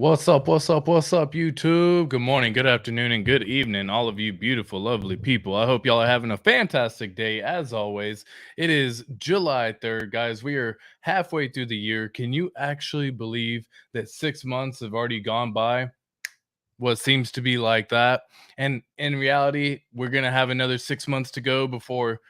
What's up? What's up? What's up, YouTube? Good morning, good afternoon, and good evening, all of you beautiful, lovely people. I hope y'all are having a fantastic day. As always, it is July 3rd, guys. We are halfway through the year. Can you actually believe that 6 months have already gone by? What seems to be like that. And in reality, we're going to have another 6 months to go before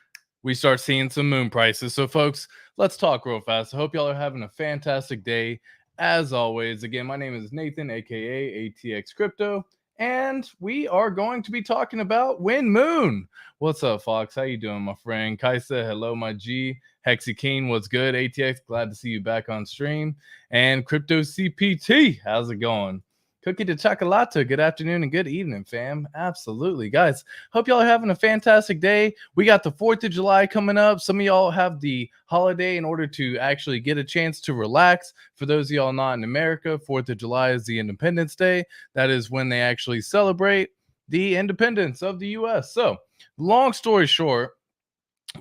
we start seeing some moon prices. So, folks, let's talk real fast. I hope y'all are having a fantastic day. As always, again, my name is Nathan, aka ATX Crypto, and we are going to be talking about Win Moon. What's up, Fox? How you doing, my friend? Kaisa, hello, my G. Hexy King, what's good? ATX, glad to see you back on stream. And Crypto CPT, how's it going? Cookie to chocolate. Good afternoon and good evening, fam. Absolutely, guys. Hope y'all are having a fantastic day. We got the 4th of July coming up. Some of y'all have the holiday in order to actually get a chance to relax. For those of y'all not in America, 4th of July is the Independence Day. That is when they actually celebrate the independence of the U.S. So, long story short,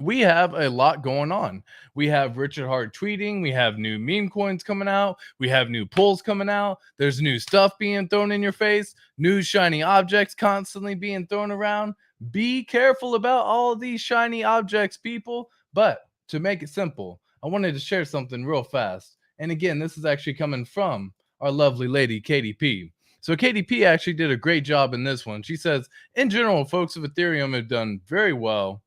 we have a lot going on. We have Richard Hart tweeting. We have new meme coins coming out. We have new pulls coming out. There's new stuff being thrown in your face. New shiny objects constantly being thrown around. Be careful about all of these shiny objects, people. But to make it simple, I wanted to share something real fast. And again, this is actually coming from our lovely lady, KDP. So KDP actually did a great job in this one. She says, in general, folks of Ethereum have done very well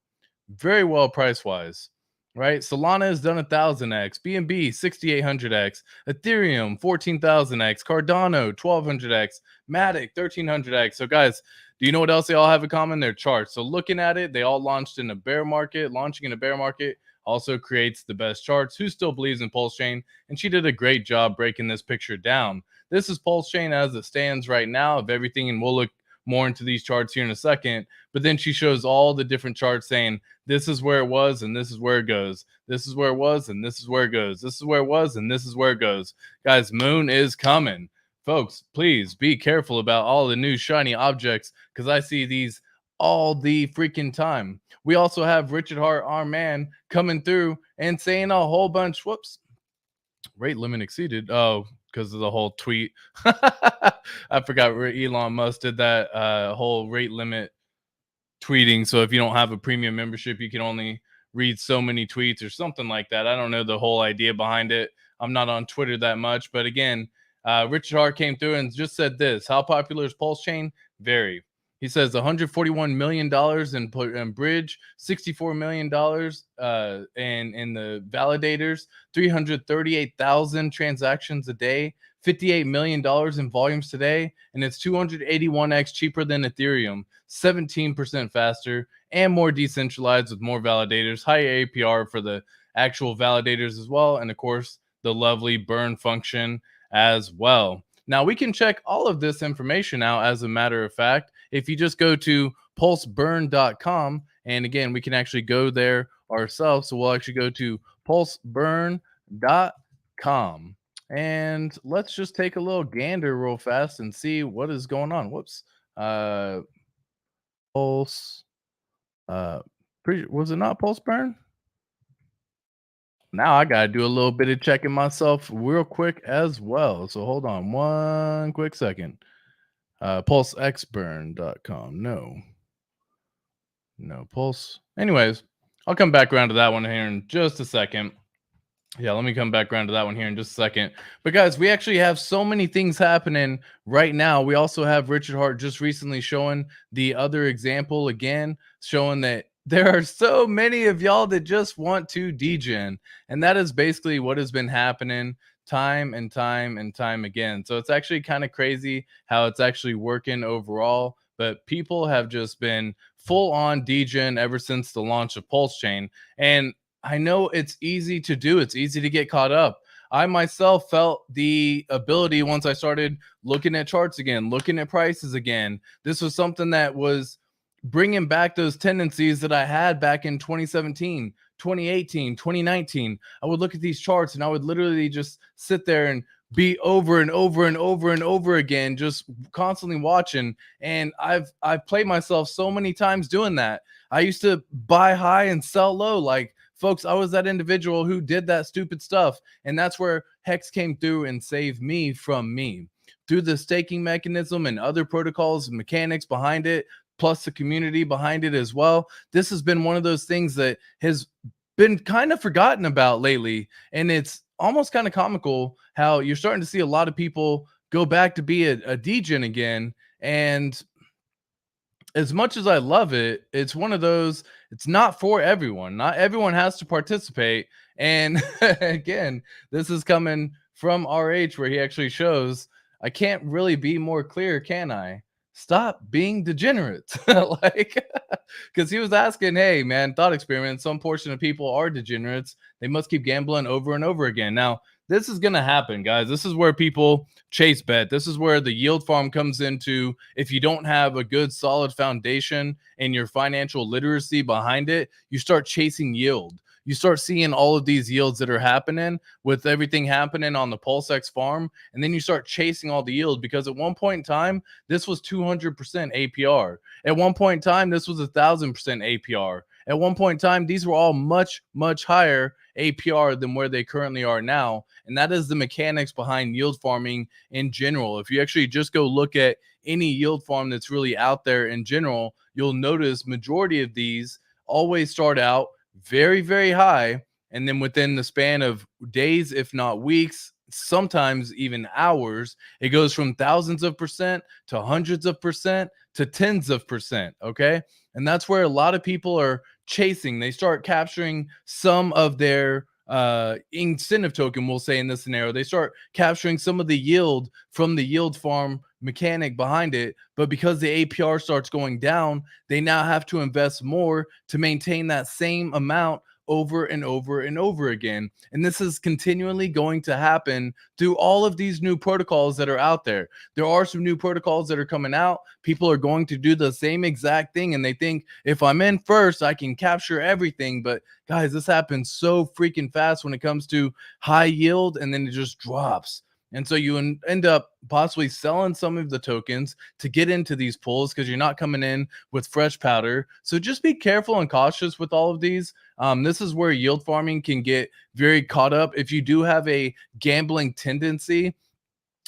price wise, right? Solana has done 1000x, BNB 6800x, Ethereum 14,000x, Cardano 1200x, Matic 1300x. So, guys, do you know what else they all have in common? Their charts. So, looking at it, they all launched in a bear market. Launching in a bear market also creates the best charts. Who still believes in PulseChain? And she did a great job breaking this picture down. This is PulseChain as it stands right now of everything, and we'll look more into these charts here in a second. But then she shows all the different charts saying, this is where it was, and this is where it goes. This is where it was, and this is where it goes. This is where it was, and this is where it goes. Guys, moon is coming. Folks, please be careful about all the new shiny objects, because I see these all the freaking time. We also have Richard Hart, our man, coming through and saying a whole bunch. Whoops. Rate limit exceeded. Oh, because of the whole tweet. I forgot where Elon Musk did that whole rate limit tweeting. So if you don't have a premium membership, you can only read so many tweets or something like that. I don't know the whole idea behind it. I'm not on Twitter that much. But again, Richard Hart came through and just said this. How popular is PulseChain? Very. He says $141 million in bridge, $64 million in the validators, 338,000 transactions a day, $58 million in volumes today, and it's 281x cheaper than Ethereum, 17% faster, and more decentralized with more validators, higher APR for the actual validators as well, and of course, the lovely burn function as well. Now, we can check all of this information out as a matter of fact. If you just go to pulseburn.com, and again, we can actually go there ourselves. So we'll actually go to pulseburn.com. And let's just take a little gander real fast and see what is going on. Whoops. Pulse. Was it not Pulse Burn? Now I gotta do a little bit of checking myself real quick as well. So hold on one quick second. PulseXburn.com. No Pulse. Anyways, I'll come back around to that one here in just a second. Yeah, let me come back around to that one here in just a second. But guys, we actually have so many things happening right now. We also have Richard Hart just recently showing the other example again, showing that there are so many of y'all that just want to degen. And that is basically what has been happening time and time and time again. So it's actually kind of crazy how it's actually working overall. But people have just been full on degen ever since the launch of PulseChain. And I know it's easy to do. It's easy to get caught up. I myself felt the ability once I started looking at charts again, looking at prices again. This was something that was bringing back those tendencies that I had back in 2017, 2018, 2019. I would look at these charts and I would literally just sit there and be over and over and over and over again, just constantly watching. And I've played myself so many times doing that. I used to buy high and sell low. Like, folks, I was that individual who did that stupid stuff. And that's where Hex came through and saved me from me. through the staking mechanism and other protocols and mechanics behind it, plus the community behind it as well. This has been one of those things that has been kind of forgotten about lately. And it's almost kind of comical how you're starting to see a lot of people go back to be a degen again. And as much as I love it, it's one of those, it's not for everyone. Not everyone has to participate. And again, this is coming from RH, where he actually shows I can't really be more clear, can I? Stop being degenerate. Like, because he was asking, hey, man, thought experiment. Some portion of people are degenerates. They must keep gambling over and over again. Now, this is going to happen, guys. This is where people chase bet. This is where the yield farm comes into. If you don't have a good solid foundation and your financial literacy behind it, you start chasing yield. You start seeing all of these yields that are happening with everything happening on the PulseX farm, and then you start chasing all the yield, because at one point in time this was 200% APR. At one point in time this was 1,000% APR. At one point in time these were all much higher APR than where they currently are now. And that is the mechanics behind yield farming in general. If you actually just go look at any yield farm that's really out there in general, you'll notice majority of these always start out very high, and then within the span of days, if not weeks, sometimes even hours, it goes from thousands of percent to hundreds of percent to tens of percent. Okay. And that's where a lot of people are chasing. They start capturing some of their incentive token, we'll say in this scenario. They start capturing some of the yield from the yield farm mechanic behind it, but because the APR starts going down, they now have to invest more to maintain that same amount over and over and over again. And this is continually going to happen through all of these new protocols that are out there. There are some new protocols that are coming out. People are going to do the same exact thing, and they think if I'm in first, I can capture everything. But guys, this happens so freaking fast when it comes to high yield, and then it just drops. And so you end up possibly selling some of the tokens to get into these pools, because you're not coming in with fresh powder. So just be careful and cautious with all of these. This is where yield farming can get very caught up if you do have a gambling tendency.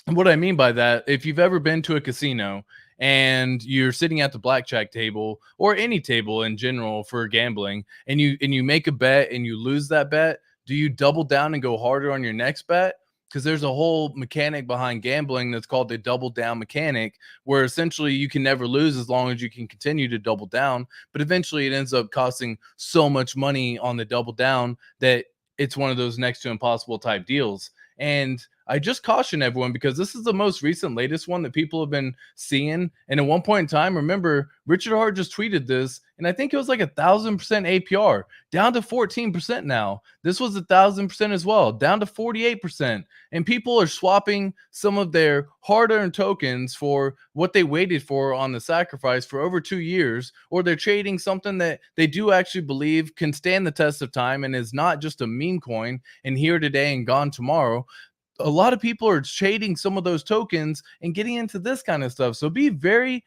And what I mean by that, if you've ever been to a casino and you're sitting at the blackjack table or any table in general for gambling, and you make a bet and you lose that bet, do you double down and go harder on your next bet? Because there's a whole mechanic behind gambling that's called the double down mechanic, where essentially you can never lose as long as you can continue to double down. But eventually it ends up costing so much money on the double down that it's one of those next to impossible type deals. And I just caution everyone, because this is the most recent, latest one that people have been seeing. And at one point in time, remember, Richard Hart just tweeted this, and I think it was like 1,000% APR, down to 14% now. This was 1,000% as well, down to 48%. And people are swapping some of their hard-earned tokens for what they waited for on the sacrifice for over 2 years, or they're trading something that they do actually believe can stand the test of time and is not just a meme coin and here today and gone tomorrow. A lot of people are trading some of those tokens and getting into this kind of stuff. So be very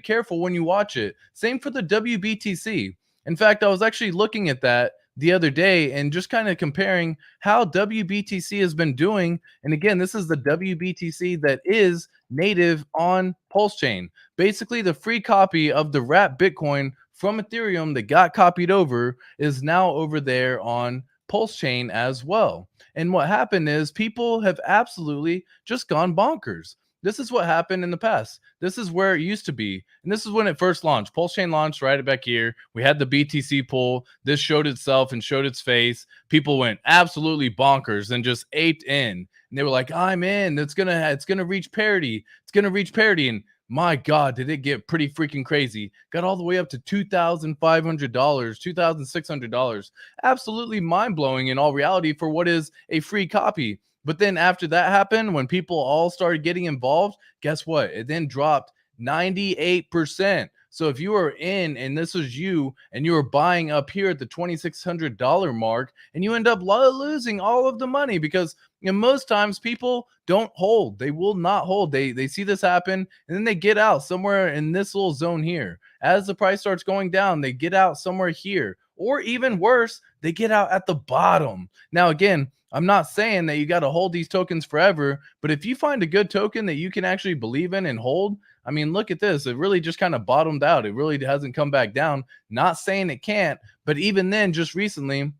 careful when you watch it. Same for the WBTC. In fact, I was actually looking at that the other day and just kind of comparing how WBTC has been doing. And again, this is the WBTC that is native on PulseChain. Basically, the free copy of the wrapped Bitcoin from Ethereum that got copied over is now over there on PulseChain as well. And what happened is people have absolutely just gone bonkers. This is what happened in the past. This is where it used to be. And this is when it first launched. PulseChain launched right back here. We had the BTC pool. This showed itself and showed its face. People went absolutely bonkers and just aped in. And they were like, I'm in. It's gonna reach parity. It's gonna reach parity. And my God, did it get pretty freaking crazy. Got all the way up to $2,500, $2,600. Absolutely mind-blowing in all reality for what is a free copy. But then after that happened, when people all started getting involved, guess what? It then dropped 98%. So if you are in and this was you and you were buying up here at the $2,600 mark, and you end up losing all of the money, because most times people don't hold. They will not hold. They see this happen and then they get out somewhere in this little zone here. As the price starts going down, they get out somewhere here, or even worse, they get out at the bottom. Now, again, I'm not saying that you got to hold these tokens forever, but if you find a good token that you can actually believe in and hold, I mean, look at this. It really just kind of bottomed out. It really hasn't come back down. Not saying it can't, but even then, just recently,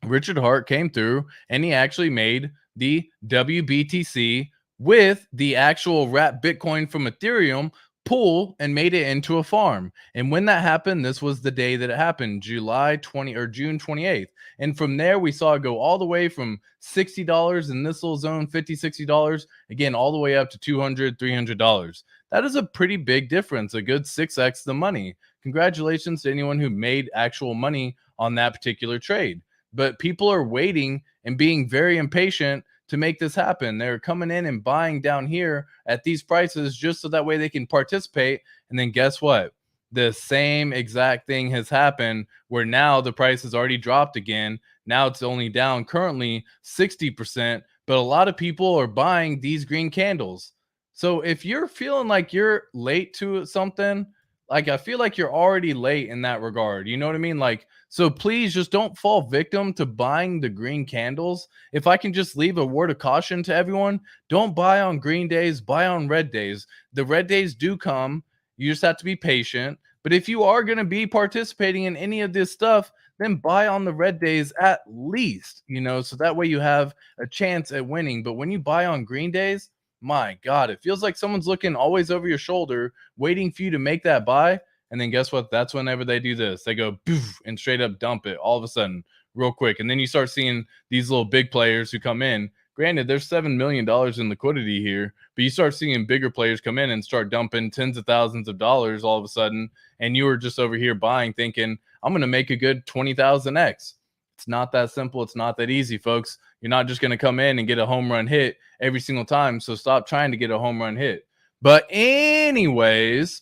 Richard Hart came through and he actually made the WBTC with the actual wrap Bitcoin from Ethereum pool and made it into a farm. And when that happened, this was the day that it happened, July 20 or June 28th. And from there, we saw it go all the way from $60 in this little zone, $50, $60, again, all the way up to $200, $300. That is a pretty big difference, a good 6x the money. Congratulations to anyone who made actual money on that particular trade. But people are waiting and being very impatient to make this happen. They're coming in and buying down here at these prices just so that way they can participate. And then guess what? The same exact thing has happened where now the price has already dropped again. Now it's only down currently 60%, but a lot of people are buying these green candles. So if you're feeling like you're late to something, like I feel like you're already late in that regard. You know what I mean? Like, so please just don't fall victim to buying the green candles. If I can just leave a word of caution to everyone, don't buy on green days, buy on red days. The red days do come. You just have to be patient. But if you are going to be participating in any of this stuff, then buy on the red days at least, so that way you have a chance at winning. But when you buy on green days, my God, it feels like someone's looking always over your shoulder, waiting for you to make that buy. And then guess what? That's whenever they do this. They go poof and straight up dump it all of a sudden, real quick. And then you start seeing these little big players who come in. Granted, there's $7 million in liquidity here, but you start seeing bigger players come in and start dumping tens of thousands of dollars all of a sudden. And you were just over here buying, thinking, I'm going to make a good 20,000x. It's not that simple. It's not that easy, folks. You're not just going to come in and get a home run hit every single time. So stop trying to get a home run hit. But anyways,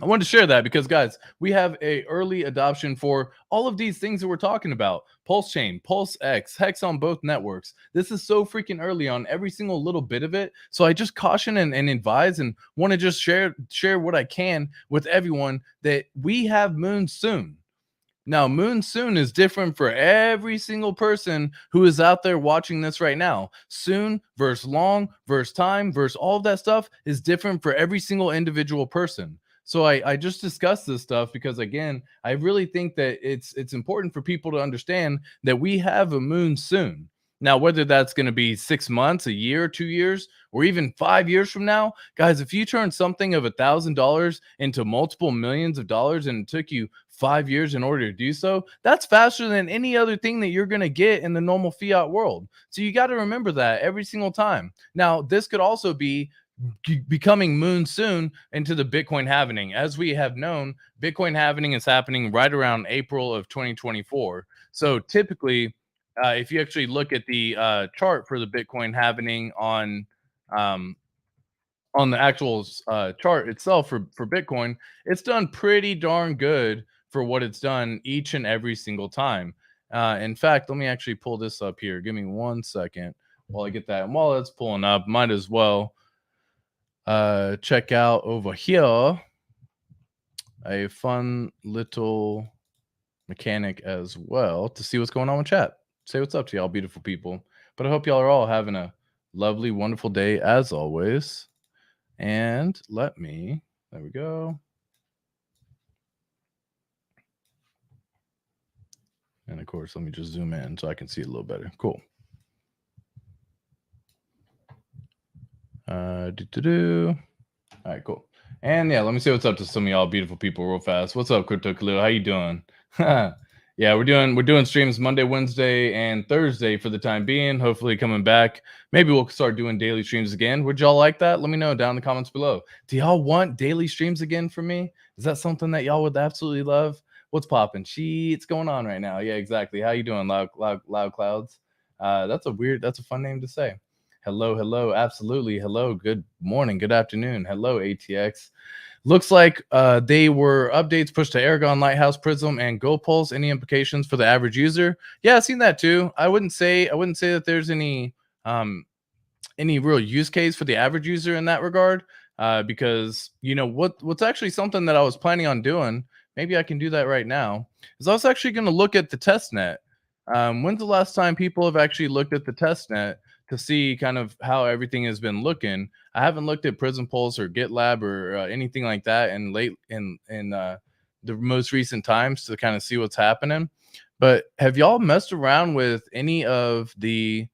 I wanted to share that because, guys, we have a early adoption for all of these things that we're talking about. PulseChain, PulseX, Hex on both networks. This is so freaking early on every single little bit of it. So I just caution and advise and want to just share what I can with everyone that we have Moon soon. Now, Moon soon is different for every single person who is out there watching this right now. Soon versus long versus time versus all of that stuff is different for every single individual person. So I just discussed this stuff because, again, I really think that it's important for people to understand that we have a moon soon. Now, whether that's going to be 6 months, a year, 2 years, or even 5 years from now, guys, if you turn something of $1,000 into multiple millions of dollars and it took you 5 years in order to do so, that's faster than any other thing that you're going to get in the normal fiat world. So you got to remember that every single time. Now, this could also be becoming moon soon into the Bitcoin halving. As we have known, Bitcoin halving is happening right around April of 2024. So typically, if you actually look at the chart for the Bitcoin halving on the actual chart itself for Bitcoin, it's done pretty darn good for what it's done each and every single time. In fact, let me actually pull this up here. Give me 1 second while I get that. And while it's pulling up, might as well check out over here a fun little mechanic as well to see what's going on with chat. Say what's up to y'all, beautiful people. But I hope y'all are all having a lovely, wonderful day as always. And there we go. And of course, let me just zoom in so I can see it a little better. Cool. All right, cool. And yeah, let me say what's up to some of y'all beautiful people real fast. What's up, Crypto Khalil? How you doing? Yeah, we're doing streams Monday, Wednesday, and Thursday for the time being. Hopefully coming back. Maybe we'll start doing daily streams again. Would y'all like that? Let me know down in the comments below. Do y'all want daily streams again from me? Is that something that y'all would absolutely love? What's popping? Sheets going on right now. Yeah, exactly. How you doing, Loud Clouds? That's a fun name to say. Hello, absolutely. Hello, good morning, good afternoon. Hello, ATX. Looks like they were updates pushed to Aragon, Lighthouse, Prism, and GoPulse. Any implications for the average user? Yeah, I've seen that too. I wouldn't say that there's any real use case for the average user in that regard. Because what's actually something that I was planning on doing. Maybe I can do that right now. Is I was actually going to look at the testnet. When's the last time people have actually looked at the test net to see kind of how everything has been looking? I haven't looked at Prism Pulse or GitLab or anything like that in the most recent times to kind of see what's happening. But have y'all messed around with any of the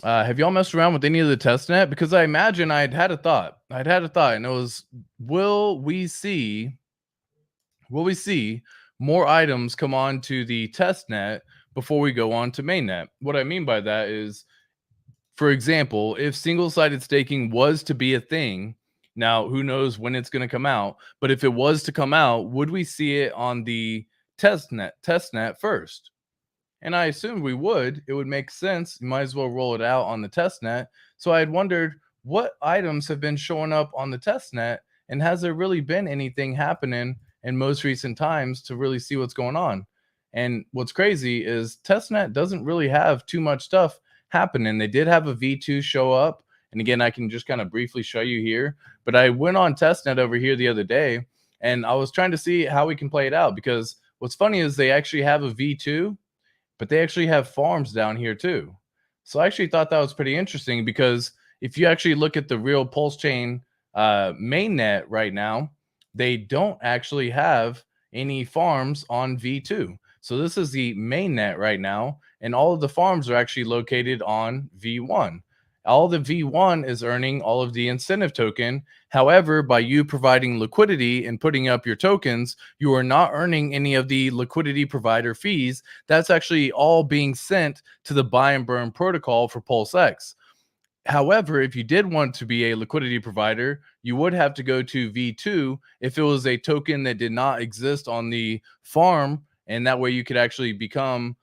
have y'all messed around with any of the test net? Because I imagine I'd had a thought. I'd had a thought, and it was, will we see will we see more items come on to the test net before we go on to mainnet? What I mean by that is, for example, if single-sided staking was to be a thing, now who knows when it's going to come out, but if it was to come out, would we see it on the test net first? And I assumed we would. It would make sense. You might as well roll it out on the test net. So I had wondered what items have been showing up on the test net, and has there really been anything happening in most recent times to really see what's going on? And what's crazy is testnet doesn't really have too much stuff happening. They did have a V2 show up. And again, I can just kind of briefly show you here. But I went on testnet over here the other day, and I was trying to see how we can play it out, because what's funny is they actually have a V2, but they actually have farms down here too. So I actually thought that was pretty interesting, because if you actually look at the real PulseChain mainnet right now, they don't actually have any farms on V2. So this is the mainnet right now, and all of the farms are actually located on V1. All the V1 is earning all of the incentive token. However, by you providing liquidity and putting up your tokens, you are not earning any of the liquidity provider fees. That's actually all being sent to the buy and burn protocol for PulseX. However, if you did want to be a liquidity provider, you would have to go to V2 if it was a token that did not exist on the farm, and that way you could actually become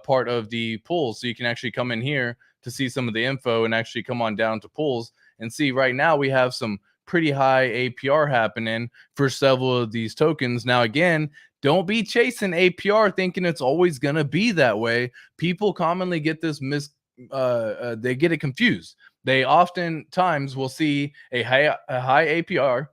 part of the pool. So you can actually come in here to see some of the info and actually come on down to pools and see. Right now we have some pretty high APR happening for several of these tokens. Now, again, don't be chasing APR thinking it's always going to be that way. People commonly get this they get it confused. They oftentimes will see a high APR,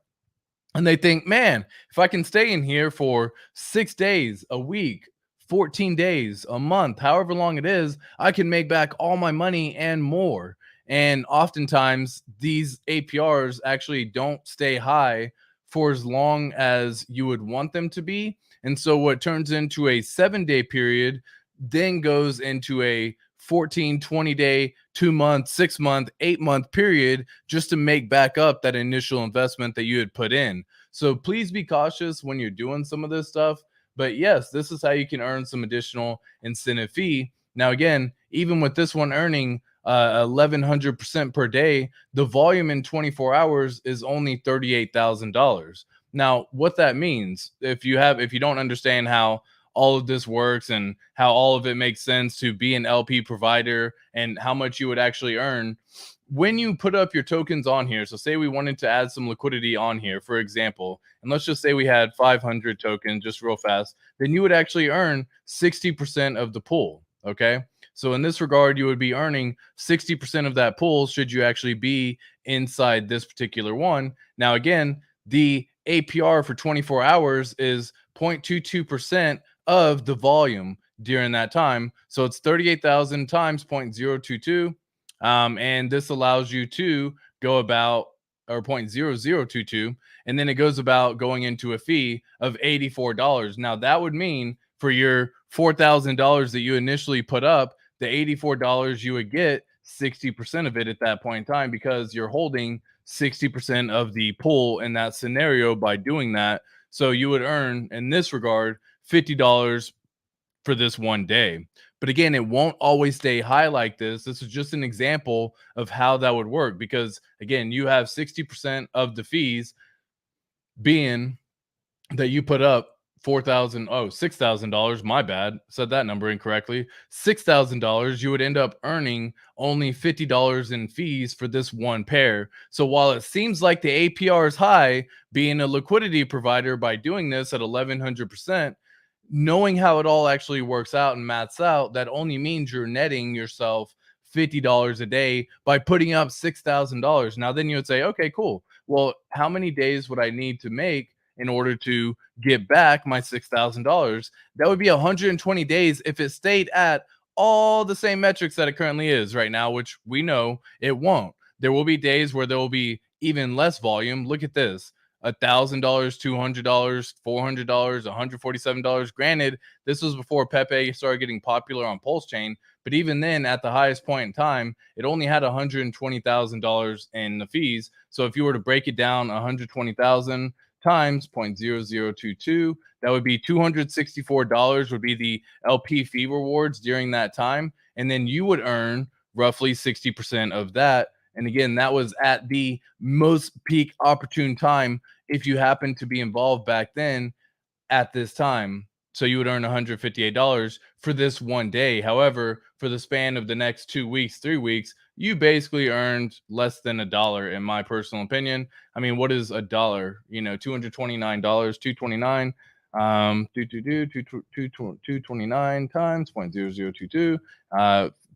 and they think, man, if I can stay in here for 6 days, a week, 14 days, a month, however long it is, I can make back all my money and more. And oftentimes these APRs actually don't stay high for as long as you would want them to be. And so what turns into a 7-day period then goes into a 14, 20-day, 2-month, 6-month, 8-month period, just to make back up that initial investment that you had put in. So please be cautious when you're doing some of this stuff. But yes, this is how you can earn some additional incentive fee. Now, again, even with this one earning 1,100% per day, the volume in 24 hours is only $38,000. Now, what that means, if you don't understand how all of this works and how all of it makes sense to be an LP provider and how much you would actually earn when you put up your tokens on here. So say we wanted to add some liquidity on here, for example, and let's just say we had 500 tokens just real fast, then you would actually earn 60% of the pool. Okay. So in this regard, you would be earning 60% of that pool should you actually be inside this particular one. Now, again, the APR for 24 hours is 0.22% of the volume during that time. So it's 38,000 times 0.022. And this allows you to go about, or 0.0022, and then it goes about going into a fee of $84. Now that would mean for your $4,000 that you initially put up, the $84 you would get 60% of it at that point in time, because you're holding 60% of the pool in that scenario by doing that. So you would earn in this regard $50 for this one day. But again, it won't always stay high like this. This is just an example of how that would work, because again, you have 60% of the fees being that you put up $6,000. My bad, said that number incorrectly. $6,000. You would end up earning only $50 in fees for this one pair. So while it seems like the APR is high, being a liquidity provider by doing this at 1,100%, knowing how it all actually works out and maths out, that only means you're netting yourself $50 a day by putting up $6,000. Now, then you would say, okay, cool. Well, how many days would I need to make in order to get back my $6,000. That would be 120 days if it stayed at all the same metrics that it currently is right now, which we know it won't. There will be days where there will be even less volume. Look at this. $1,000, $200, $400, $147. Granted, this was before Pepe started getting popular on PulseChain, but even then, at the highest point in time, it only had $120,000 in the fees. So if you were to break it down, 120,000 times 0.0022, that would be $264 would be the LP fee rewards during that time, and then you would earn roughly 60% of that. And again, that was at the most peak opportune time if you happen to be involved back then at this time. So you would earn $158 for this one day. However, for the span of the next 2 weeks, 3 weeks, you basically earned less than $1, in my personal opinion. I mean, what is $1? $229, 229. 229 times 0.0022.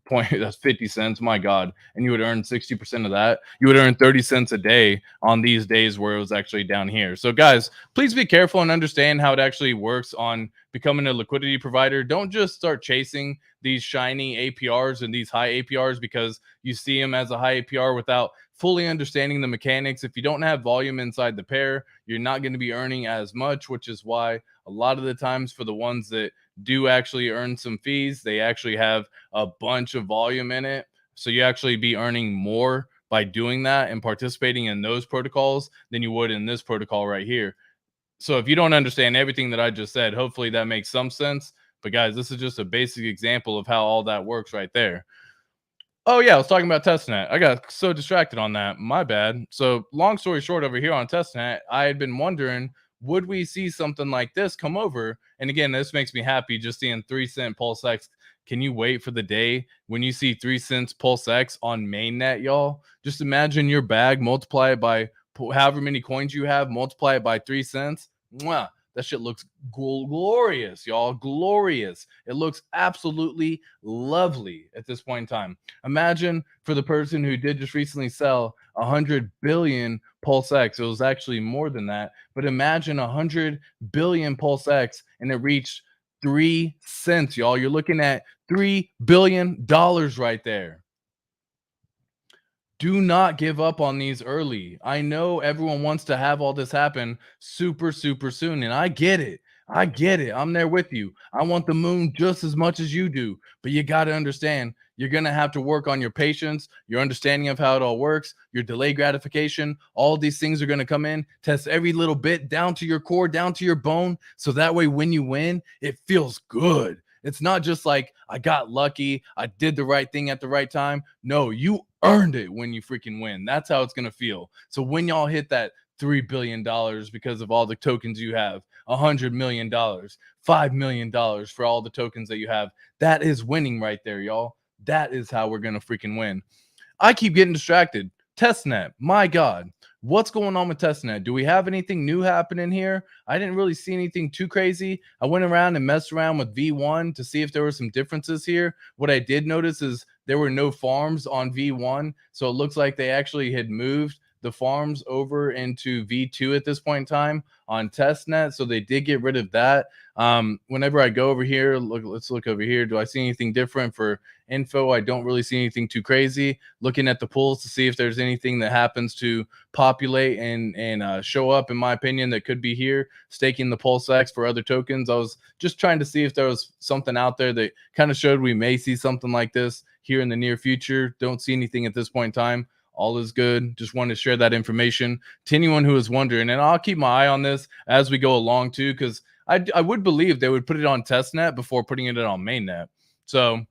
That's 50 cents. My God. And you would earn 60% of that. You would earn 30 cents a day on these days where it was actually down here. So, guys, please be careful and understand how it actually works on becoming a liquidity provider. Don't just start chasing these shiny APRs and these high APRs because you see them as a high APR without fully understanding the mechanics. If you don't have volume inside the pair, you're not going to be earning as much, which is why a lot of the times for the ones that do actually earn some fees, they actually have a bunch of volume in it. So you actually be earning more by doing that and participating in those protocols than you would in this protocol right here. So if you don't understand everything that I just said, hopefully that makes some sense. But guys, this is just a basic example of how all that works right there. Oh yeah, I was talking about Testnet. I got so distracted on that. My bad. So long story short, over here on Testnet, I had been wondering, would we see something like this come over? And again, this makes me happy just seeing 3 cent Pulse X. Can you wait for the day when you see 3 cents Pulse X on mainnet, y'all? Just imagine your bag, multiply it by however many coins you have, multiply it by 3 cents. Mwah. That shit looks glorious, y'all. Glorious. It looks absolutely lovely at this point in time. Imagine for the person who did just recently sell 100 billion Pulse X. It was actually more than that, but imagine 100 billion Pulse X and it reached 3 cents, y'all. You're looking at $3 billion right there. Do not give up on these early. I know everyone wants to have all this happen super, super soon, and I get it. I get it. I'm there with you. I want the moon just as much as you do, but you got to understand you're going to have to work on your patience, your understanding of how it all works, your delay gratification. All these things are going to come in, test every little bit down to your core, down to your bone. So that way, when you win, it feels good. It's not just like I got lucky, I did the right thing at the right time. No, you earned it when you freaking win. That's how it's going to feel. So when y'all hit that $3 billion because of all the tokens you have, $100 million, $5 million for all the tokens that you have, that is winning right there, y'all. That is how we're going to freaking win. I keep getting distracted. Testnet, my God. What's going on with Testnet? Do we have anything new happening here? I didn't really see anything too crazy. I went around and messed around with V1 to see if there were some differences here. What I did notice is there were no farms on V1. So it looks like they actually had moved the farms over into V2 at this point in time on Testnet. So they did get rid of that. Whenever I go over here, let's look over here. Do I see anything different for info? I don't really see anything too crazy. Looking at the pools to see if there's anything that happens to populate and show up, in my opinion, that could be here. Staking the Pulse X for other tokens. I was just trying to see if there was something out there that kind of showed we may see something like this here in the near future. Don't see anything at this point in time. All is good. Just wanted to share that information to anyone who is wondering. And I'll keep my eye on this as we go along too, because I would believe they would put it on testnet before putting it on mainnet. So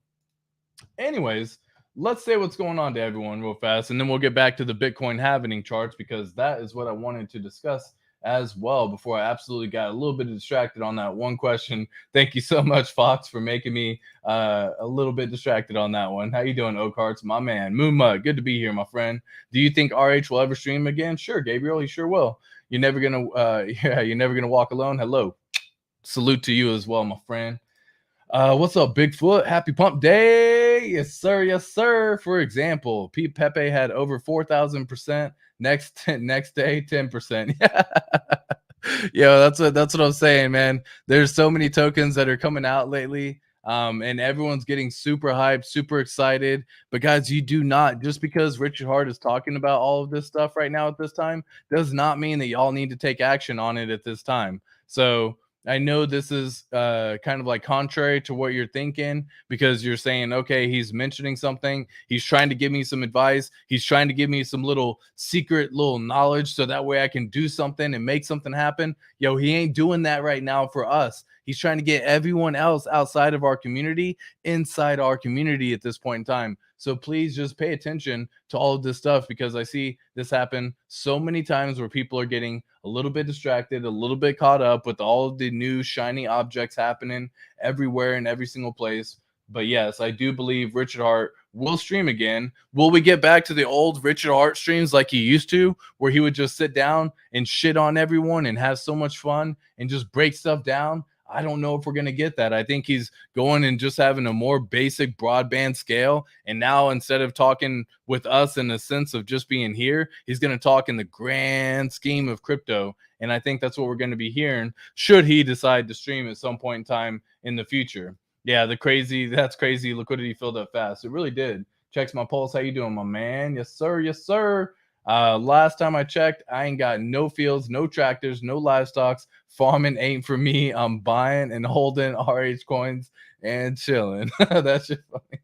anyways, let's say what's going on to everyone real fast, and then we'll get back to the Bitcoin halving charts, because that is what I wanted to discuss as well before I absolutely got a little bit distracted on that one question. Thank you so much, Fox, for making me a little bit distracted on that one. How you doing, Oakhearts? My man. Moonmud, good to be here, my friend. Do you think RH will ever stream again? Sure, Gabriel, he sure will. You're never gonna you're never gonna walk alone. Hello. Salute to you as well, my friend. What's up, Bigfoot? Happy pump day. Yes, sir. Yes, sir. For example, Pete Pepe had over 4,000%. Next day, 10%. Yeah, that's what I'm saying, man. There's so many tokens that are coming out lately. And everyone's getting super hyped, super excited. But guys, you do not, just because Richard Hart is talking about all of this stuff right now at this time, does not mean that y'all need to take action on it at this time. So I know this is kind of like contrary to what you're thinking, because you're saying, okay, he's mentioning something, he's trying to give me some advice, he's trying to give me some little secret little knowledge so that way I can do something and make something happen. Yo, he ain't doing that right now for us. He's trying to get everyone else outside of our community inside our community at this point in time. So please just pay attention to all of this stuff, because I see this happen so many times where people are getting a little bit distracted, a little bit caught up with all of the new shiny objects happening everywhere in every single place. But yes, I do believe Richard Hart will stream again. Will we get back to the old Richard Hart streams like he used to, where he would just sit down and shit on everyone and have so much fun and just break stuff down? I don't know if we're going to get that. I think he's going and just having a more basic broadband scale. And now, instead of talking with us in the sense of just being here, he's going to talk in the grand scheme of crypto. And I think that's what we're going to be hearing, should he decide to stream at some point in time in the future. Yeah, that's crazy. Liquidity filled up fast. It really did. Checks my pulse. How you doing, my man? Yes, sir. Yes, sir. Last time I checked, I ain't got no fields, no tractors, no livestock. Farming ain't for me. I'm buying and holding RH coins and chilling. That's just funny.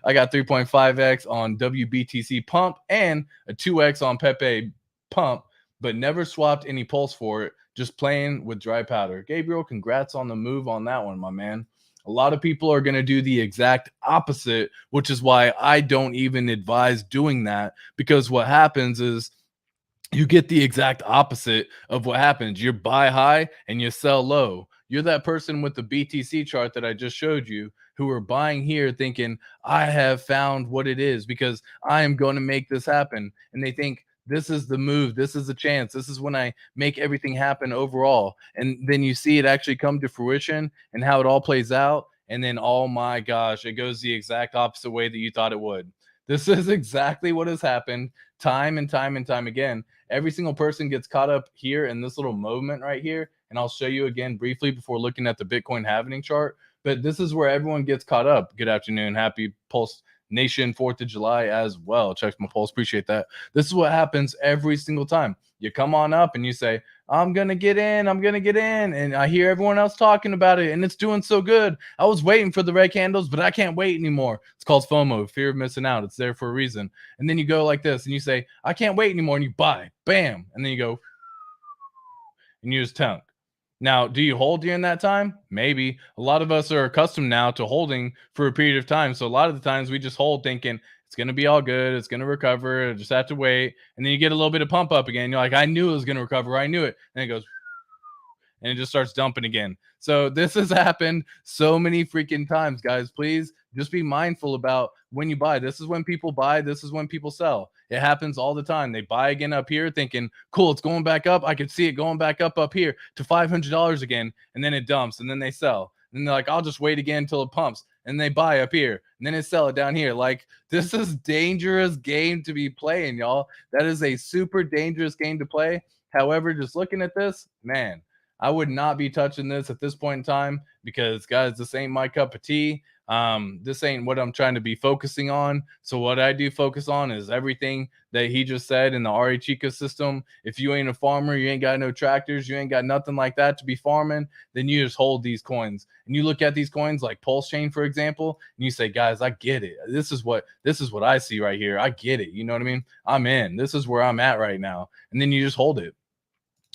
I got 3.5x on WBTC pump and a 2x on Pepe pump, but never swapped any pulse for it. Just playing with dry powder. Gabriel, congrats on the move on that one, my man. A lot of people are going to do the exact opposite, which is why I don't even advise doing that, because what happens is you get the exact opposite of what happens. You buy high and you sell low. You're that person with the BTC chart that I just showed you, who are buying here thinking, I have found what it is because I am going to make this happen. And they think, this is the move. This is the chance. This is when I make everything happen overall. And then you see it actually come to fruition and how it all plays out. And then, oh my gosh, it goes the exact opposite way that you thought it would. This is exactly what has happened time and time and time again. Every single person gets caught up here in this little moment right here. And I'll show you again briefly before looking at the Bitcoin halving chart. But this is where everyone gets caught up. Good afternoon. Happy Pulse Nation 4th of July as well. Check my pulse. Appreciate that. This is what happens every single time. You come on up and you say, I'm going to get in. I'm going to get in. And I hear everyone else talking about it and it's doing so good. I was waiting for the red candles, but I can't wait anymore. It's called FOMO, fear of missing out. It's there for a reason. And then you go like this and you say, I can't wait anymore. And you buy, bam. And then you go, and you just tunk. Now, do you hold during that time? Maybe. A lot of us are accustomed now to holding for a period of time. So a lot of the times we just hold thinking it's going to be all good. It's going to recover. I just have to wait. And then you get a little bit of pump up again. You're like, I knew it was going to recover. I knew it. And it goes, and it just starts dumping again. So this has happened so many freaking times, guys. Please just be mindful about when you buy. This is when people buy. This is when people sell. It happens all the time. They buy again up here thinking, cool, it's going back up. I can see it going back up here to $500 again. And then it dumps and then they sell. And they're like, I'll just wait again until it pumps. And they buy up here and then they sell it down here. Like, this is dangerous game to be playing, y'all. That is a super dangerous game to play. However, just looking at this, man, I would not be touching this at this point in time because, guys, this ain't my cup of tea. This ain't what I'm trying to be focusing on. So what I do focus on is everything that he just said in the RH ecosystem. If you ain't a farmer, you ain't got no tractors, you ain't got nothing like that to be farming, then you just hold these coins. And you look at these coins like PulseChain, for example, and you say, guys, I get it. This is what I see right here. I get it. You know what I mean? I'm in. This is where I'm at right now. And then you just hold it.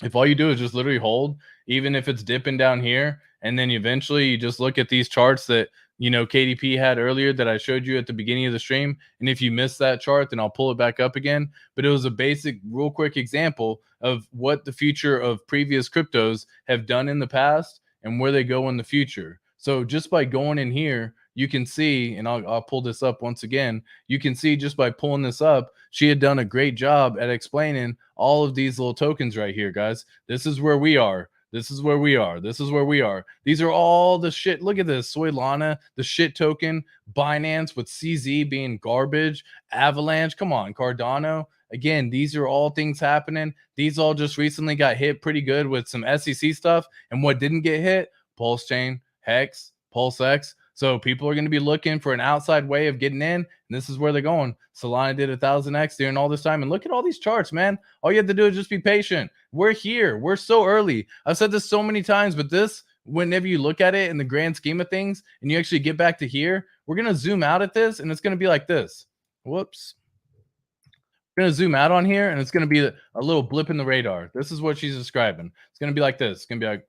If all you do is just literally hold, even if it's dipping down here, and then eventually you just look at these charts that, you know, KDP had earlier that I showed you at the beginning of the stream. And if you missed that chart, then I'll pull it back up again. But it was a basic, real quick example of what the future of previous cryptos have done in the past and where they go in the future. So just by going in here, you can see, and I'll pull this up once again. You can see just by pulling this up, she had done a great job at explaining all of these little tokens right here, guys. This is where we are. This is where we are. This is where we are. These are all the shit. Look at this. Solana, the shit token, Binance with CZ being garbage, Avalanche. Come on, Cardano. Again, these are all things happening. These all just recently got hit pretty good with some SEC stuff. And what didn't get hit? PulseChain, Hex, PulseX. So people are going to be looking for an outside way of getting in, and this is where they're going. Solana did 1000x during all this time, and look at all these charts, man. All you have to do is just be patient. We're here. We're so early. I've said this so many times, but this, whenever you look at it in the grand scheme of things, and you actually get back to here, we're going to zoom out at this, and it's going to be like this. Whoops. We're going to zoom out on here, and it's going to be a little blip in the radar. This is what she's describing. It's going to be like this. It's going to be like,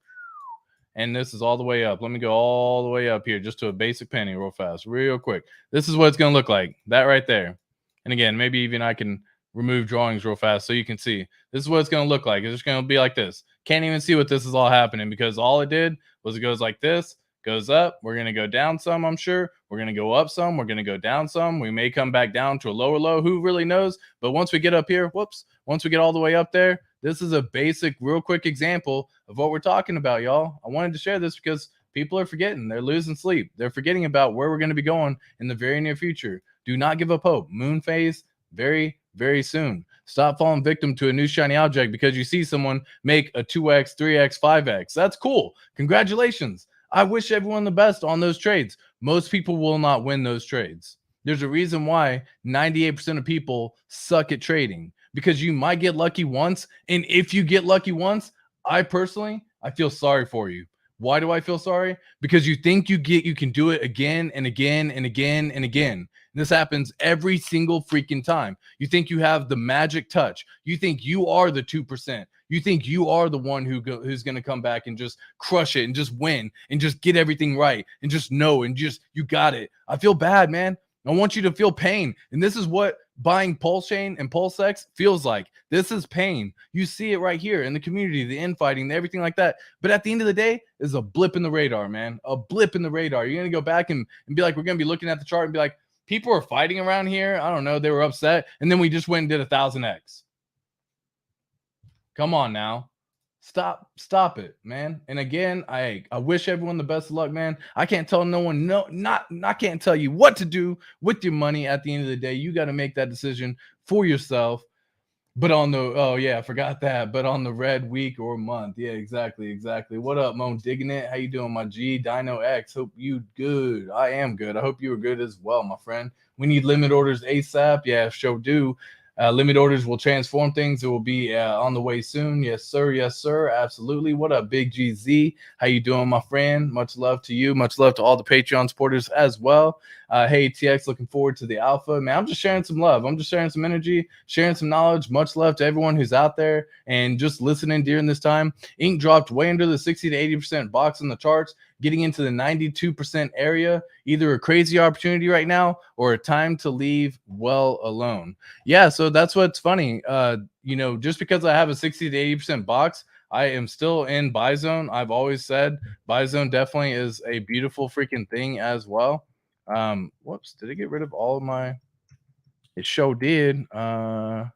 and this is all the way up. Let me go all the way up here just to a basic penny real fast, real quick. This is what it's going to look like. That right there. And again, maybe even I can remove drawings real fast so you can see. This is what it's going to look like. It's just going to be like this. Can't even see what this is all happening because all it did was it goes like this, goes up. We're going to go down some, I'm sure. We're going to go up some. We're going to go down some. We may come back down to a lower low. Who really knows? But once we get up here, whoops, once we get all the way up there, this is a basic, real quick example of what we're talking about, y'all. I wanted to share this because people are forgetting. They're losing sleep. They're forgetting about where we're going to be going in the very near future. Do not give up hope. Moon phase very, very soon. Stop falling victim to a new shiny object because you see someone make a 2x, 3x, 5x. That's cool. Congratulations. I wish everyone the best on those trades. Most people will not win those trades. There's a reason why 98% of people suck at trading. Because you might get lucky once, and if you get lucky once, I feel sorry for you. Why do I feel sorry? Because you think you can do it again and again and again and again. And this happens every single freaking time. You think you have the magic touch. You think you are the 2%. You think you are the one who's going to come back and just crush it and just win and just get everything right and just know and just you got it. I feel bad, man. I want you to feel pain. And this is what buying PulseChain and PulseX feels like. This is pain. You see it right here in the community, the infighting, everything like that. But at the end of the day, is a blip in the radar, man. A blip in the radar. You're going to go back and be like, we're going to be looking at the chart and be like, people are fighting around here. I don't know. They were upset. And then we just went and did 1000x. Come on now. Stop it, man. And again, I wish everyone the best of luck, man. I can't tell no one, I can't tell you what to do with your money. At the end of the day, you got to make that decision for yourself. But on the, oh yeah, I forgot that. But on the red week or month. Yeah, exactly. What up, Mo? Digging it. How you doing, my G? Dino X. Hope you good. I am good. I hope you are good as well, my friend. We need limit orders ASAP. Yeah, sure do. Limit orders will transform things. It will be on the way soon. Yes, sir. Yes, sir. Absolutely. What up, Big GZ? How you doing, my friend? Much love to you. Much love to all the Patreon supporters as well. Hey, TX, looking forward to the alpha. Man, I'm just sharing some love. I'm just sharing some energy, sharing some knowledge. Much love to everyone who's out there and just listening during this time. Ink dropped way under the 60 to 80% box in the charts, getting into the 92% area. Either a crazy opportunity right now or a time to leave well alone. Yeah, so that's what's funny. Just because I have a 60 to 80% box, I am still in buy zone. I've always said buy zone definitely is a beautiful freaking thing as well. Whoops, did it get rid of all of my? It sure did. Because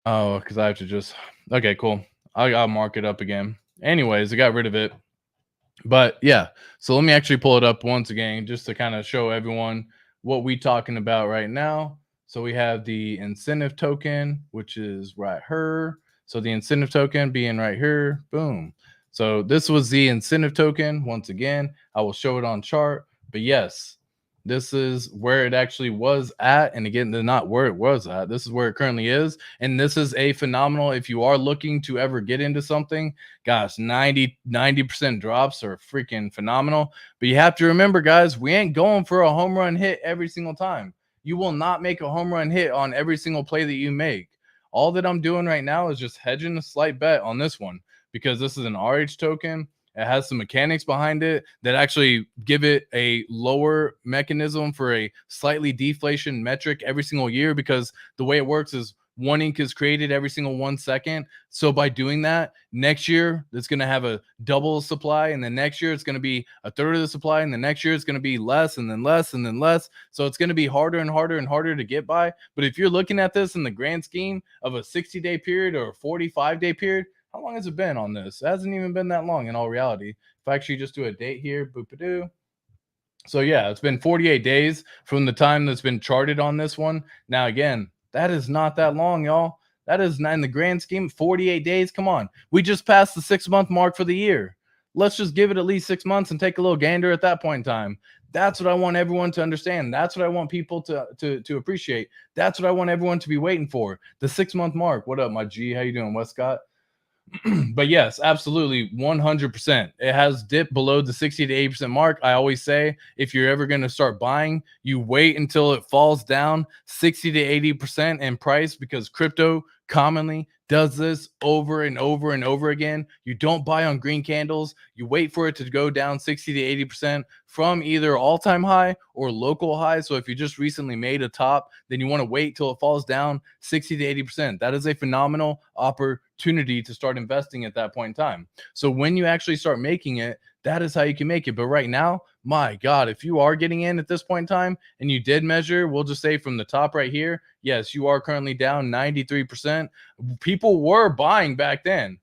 I have to just. Okay, cool. I'll mark it up again. Anyways, I got rid of it. But yeah, so let me actually pull it up once again just to kind of show everyone what we talking about right now. So we have the incentive token, which is right here. So the incentive token being right here, boom. So this was the incentive token. Once again, I will show it on chart. But yes, this is where it actually was at. And again, they're not where it was at. This is where it currently is. And this is a phenomenal. If you are looking to ever get into something, gosh, 90% drops are freaking phenomenal. But you have to remember, guys, we ain't going for a home run hit every single time. You will not make a home run hit on every single play that you make. All that I'm doing right now is just hedging a slight bet on this one because this is an RH token. It has some mechanics behind it that actually give it a lower mechanism for a slightly deflation metric every single year, because the way it works is one ink is created every single 1 second. So by doing that, next year it's going to have a double supply, and then next year it's going to be a third of the supply, and the next year it's going to be less and then less and then less. So it's going to be harder and harder and harder to get by. But if you're looking at this in the grand scheme of a 60-day period or a 45-day period, How long has it been on this? It hasn't even been that long in all reality. If I actually just do a date here, boop-a-doo. So yeah, it's been 48 days from the time that's been charted on this one. Now again, that is not that long, y'all. That is not in the grand scheme. 48 days. Come on, we just passed the 6 month mark for the year. Let's just give it at least 6 months and take a little gander at that point in time. That's what I want everyone to understand. That's what I want people to appreciate. That's what I want everyone to be waiting for. The 6 month mark. What up, my G? How you doing, Westcott? But yes, absolutely 100%. It has dipped below the 60 to 80% mark. I always say if you're ever going to start buying, you wait until it falls down 60 to 80% in price, because crypto commonly does this over and over and over again. You don't buy on green candles. You wait for it to go down 60 to 80% from either all-time high or local high. So if you just recently made a top, then you want to wait till it falls down 60 to 80%. That is a phenomenal opportunity to start investing at that point in time. So when you actually start making it, that is how you can make it. But right now, my God, if you are getting in at this point in time and you did measure, we'll just say from the top right here, yes, you are currently down 93%. People were buying back then.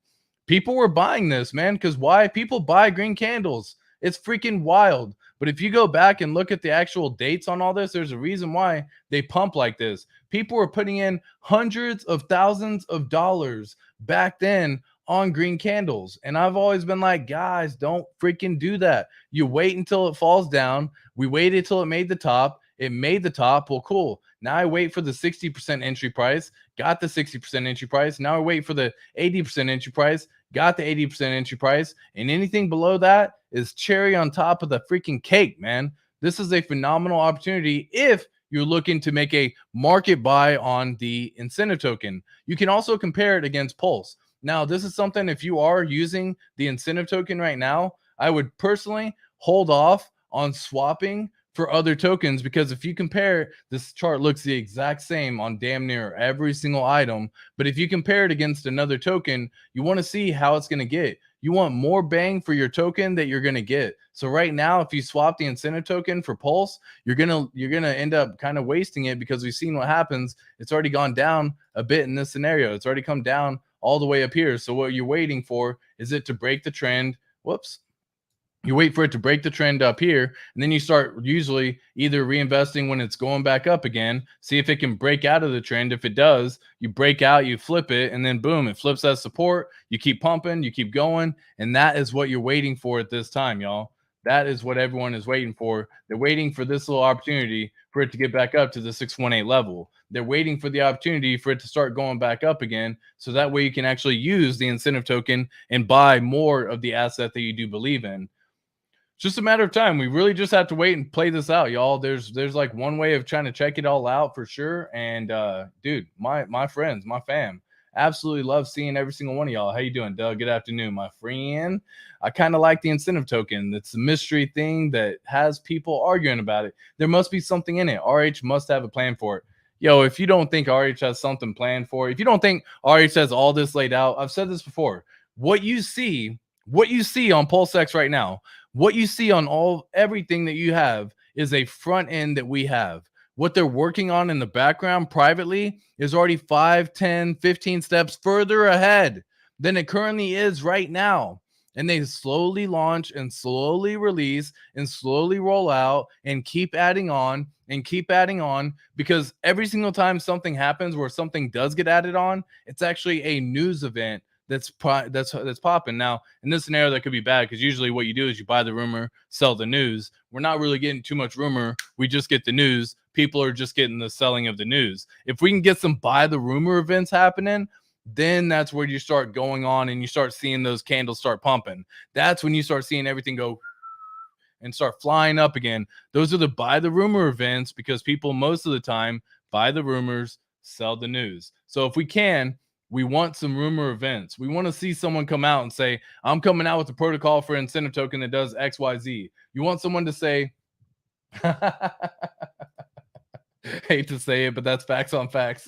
People were buying this, man, because why? People buy green candles. It's freaking wild. But if you go back and look at the actual dates on all this, there's a reason why they pump like this. People were putting in hundreds of thousands of dollars back then on green candles. And I've always been like, guys, don't freaking do that. You wait until it falls down. We waited till it made the top. It made the top. Well, cool. Now I wait for the 60% entry price. Got the 60% entry price. Now I wait for the 80% entry price. Got the 80% entry price. And anything below that is cherry on top of the freaking cake, man. This is a phenomenal opportunity if you're looking to make a market buy on the incentive token. You can also compare it against Pulse. Now, this is something, if you are using the incentive token right now, I would personally hold off on swapping for other tokens, because if you compare, this chart looks the exact same on damn near every single item. But if you compare it against another token, you want to see how it's going to get. You want more bang for your token that you're going to get. So right now, if you swap the incentive token for Pulse, you're gonna end up kind of wasting it, because we've seen what happens. It's already gone down a bit in this scenario. It's already come down all the way up here. So what you're waiting for is it to break the trend. Whoops. You wait for it to break the trend up here, and then you start usually either reinvesting when it's going back up again, see if it can break out of the trend. If it does, you break out, you flip it, and then boom, it flips that support. You keep pumping, you keep going, and that is what you're waiting for at this time, y'all. That is what everyone is waiting for. They're waiting for this little opportunity for it to get back up to the 618 level. They're waiting for the opportunity for it to start going back up again, so that way you can actually use the incentive token and buy more of the asset that you do believe in. Just a matter of time. We really just have to wait and play this out, y'all. There's like one way of trying to check it all out for sure. And dude, my friends, my fam, absolutely love seeing every single one of y'all. How you doing, Doug? Good afternoon, my friend. I kind of like the incentive token. It's a mystery thing that has people arguing about it. There must be something in it. RH must have a plan for it. Yo, if you don't think RH has something planned for it, if you don't think RH has all this laid out, I've said this before. What you see on PulseX right now, what you see on everything that you have is a front end that we have. What they're working on in the background privately is already 5, 10, 15 steps further ahead than it currently is right now. And they slowly launch and slowly release and slowly roll out and keep adding on and keep adding on, because every single time something happens where something does get added on, it's actually a news event that's popping. Now, in this scenario, that could be bad, because usually what you do is you buy the rumor, sell the news. We're not really getting too much rumor. We just get the news. People are just getting the selling of the news. If we can get some buy the rumor events happening, then that's where you start going on and you start seeing those candles start pumping. That's when you start seeing everything go and start flying up again. Those are the buy the rumor events, because people most of the time buy the rumors, sell the news. So if we can, we want some rumor events. We want to see someone come out and say, I'm coming out with a protocol for incentive token that does XYZ. You want someone to say, hate to say it, but that's facts on facts.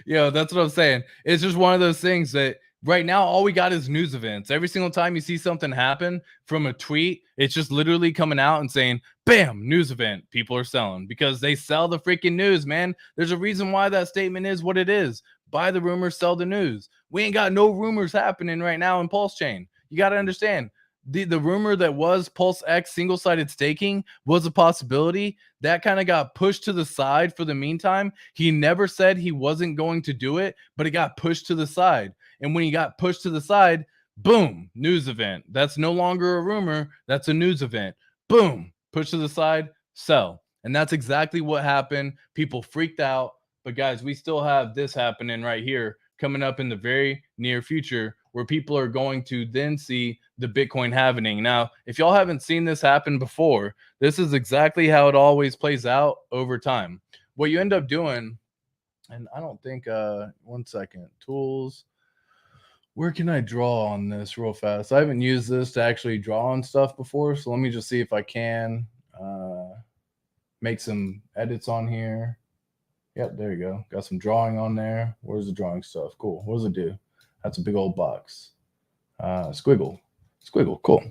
Yo, that's what I'm saying. It's just one of those things that right now, all we got is news events. Every single time you see something happen from a tweet, it's just literally coming out and saying, bam, news event. People are selling because they sell the freaking news, man. There's a reason why that statement is what it is. Buy the rumor, sell the news. We ain't got no rumors happening right now in PulseChain. You got to understand, the rumor that was Pulse X single-sided staking was a possibility. That kind of got pushed to the side for the meantime. He never said he wasn't going to do it, but it got pushed to the side. And when he got pushed to the side, boom, news event. That's no longer a rumor. That's a news event. Boom, push to the side, sell. And that's exactly what happened. People freaked out. But guys, we still have this happening right here coming up in the very near future, where people are going to then see the Bitcoin halving. Now, if y'all haven't seen this happen before, this is exactly how it always plays out over time. What you end up doing, and I don't think, one second, tools. Where can I draw on this real fast? I haven't used this to actually draw on stuff before, so let me just see if I can make some edits on here. Yep, there you go. Got some drawing on there. Where's the drawing stuff? Cool. What does it do? That's a big old box. Squiggle. Cool. All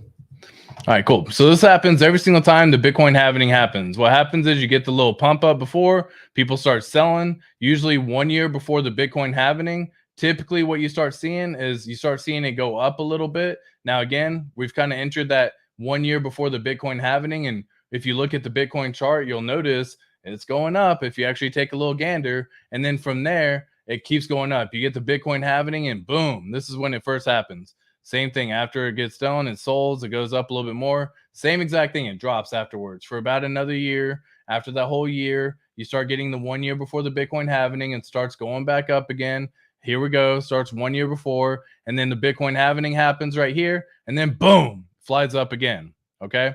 right, cool. So this happens every single time the Bitcoin halving happens. What happens is you get the little pump up before people start selling, usually 1 year before the Bitcoin halving. Typically what you start seeing is you start seeing it go up a little bit. Now, again, we've kind of entered that 1 year before the Bitcoin halving. And if you look at the Bitcoin chart, you'll notice it's going up if you actually take a little gander. And then from there, it keeps going up. You get the Bitcoin halving and boom, this is when it first happens. Same thing after it gets done and sold, it goes up a little bit more. Same exact thing, it drops afterwards for about another year. After that whole year, you start getting the 1 year before the Bitcoin halving and starts going back up again. Here we go, starts 1 year before, and then the Bitcoin halving happens right here, and then boom, flies up again, okay?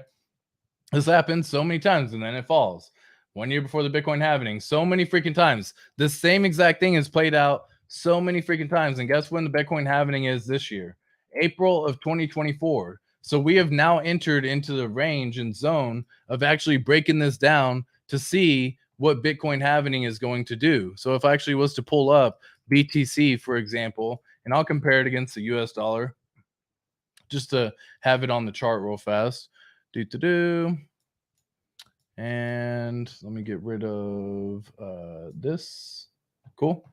This happens so many times, and then it falls. 1 year before the Bitcoin halving, so many freaking times. The same exact thing is played out so many freaking times, and guess when the Bitcoin halving is this year? April of 2024. So we have now entered into the range and zone of actually breaking this down to see what Bitcoin halving is going to do. So if I actually was to pull up BTC, for example, and I'll compare it against the US dollar just to have it on the chart real fast. And let me get rid of this. Cool.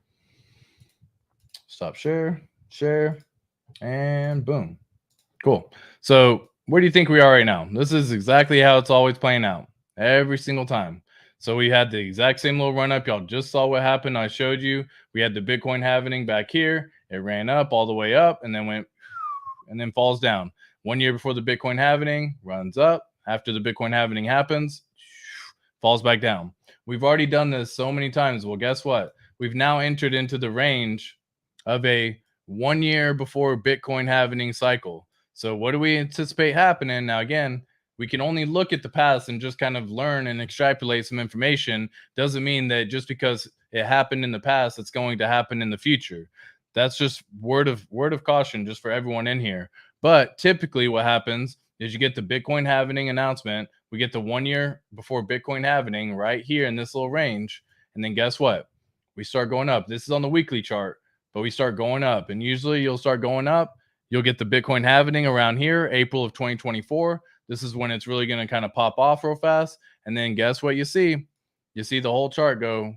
Stop share, and boom. Cool. So where do you think we are right now? This is exactly how it's always playing out every single time. So we had the exact same little run up. Y'all just saw what happened. I showed you. We had the Bitcoin halving back here. It ran up all the way up and then went and then falls down. 1 year before the Bitcoin halving, runs up. After the Bitcoin halving happens, falls back down. We've already done this so many times. Well, guess what? We've now entered into the range of a 1 year before Bitcoin halving cycle. So what do we anticipate happening? Now, again, we can only look at the past and just kind of learn and extrapolate some information. Doesn't mean that just because it happened in the past, it's going to happen in the future. That's just word of caution just for everyone in here. But typically what happens is you get the Bitcoin halving announcement. We get the 1 year before Bitcoin halving right here in this little range. And then guess what? We start going up. This is on the weekly chart, but we start going up. And usually you'll start going up. You'll get the Bitcoin halving around here, April of 2024. This is when it's really going to kind of pop off real fast. And then guess what you see? You see the whole chart go.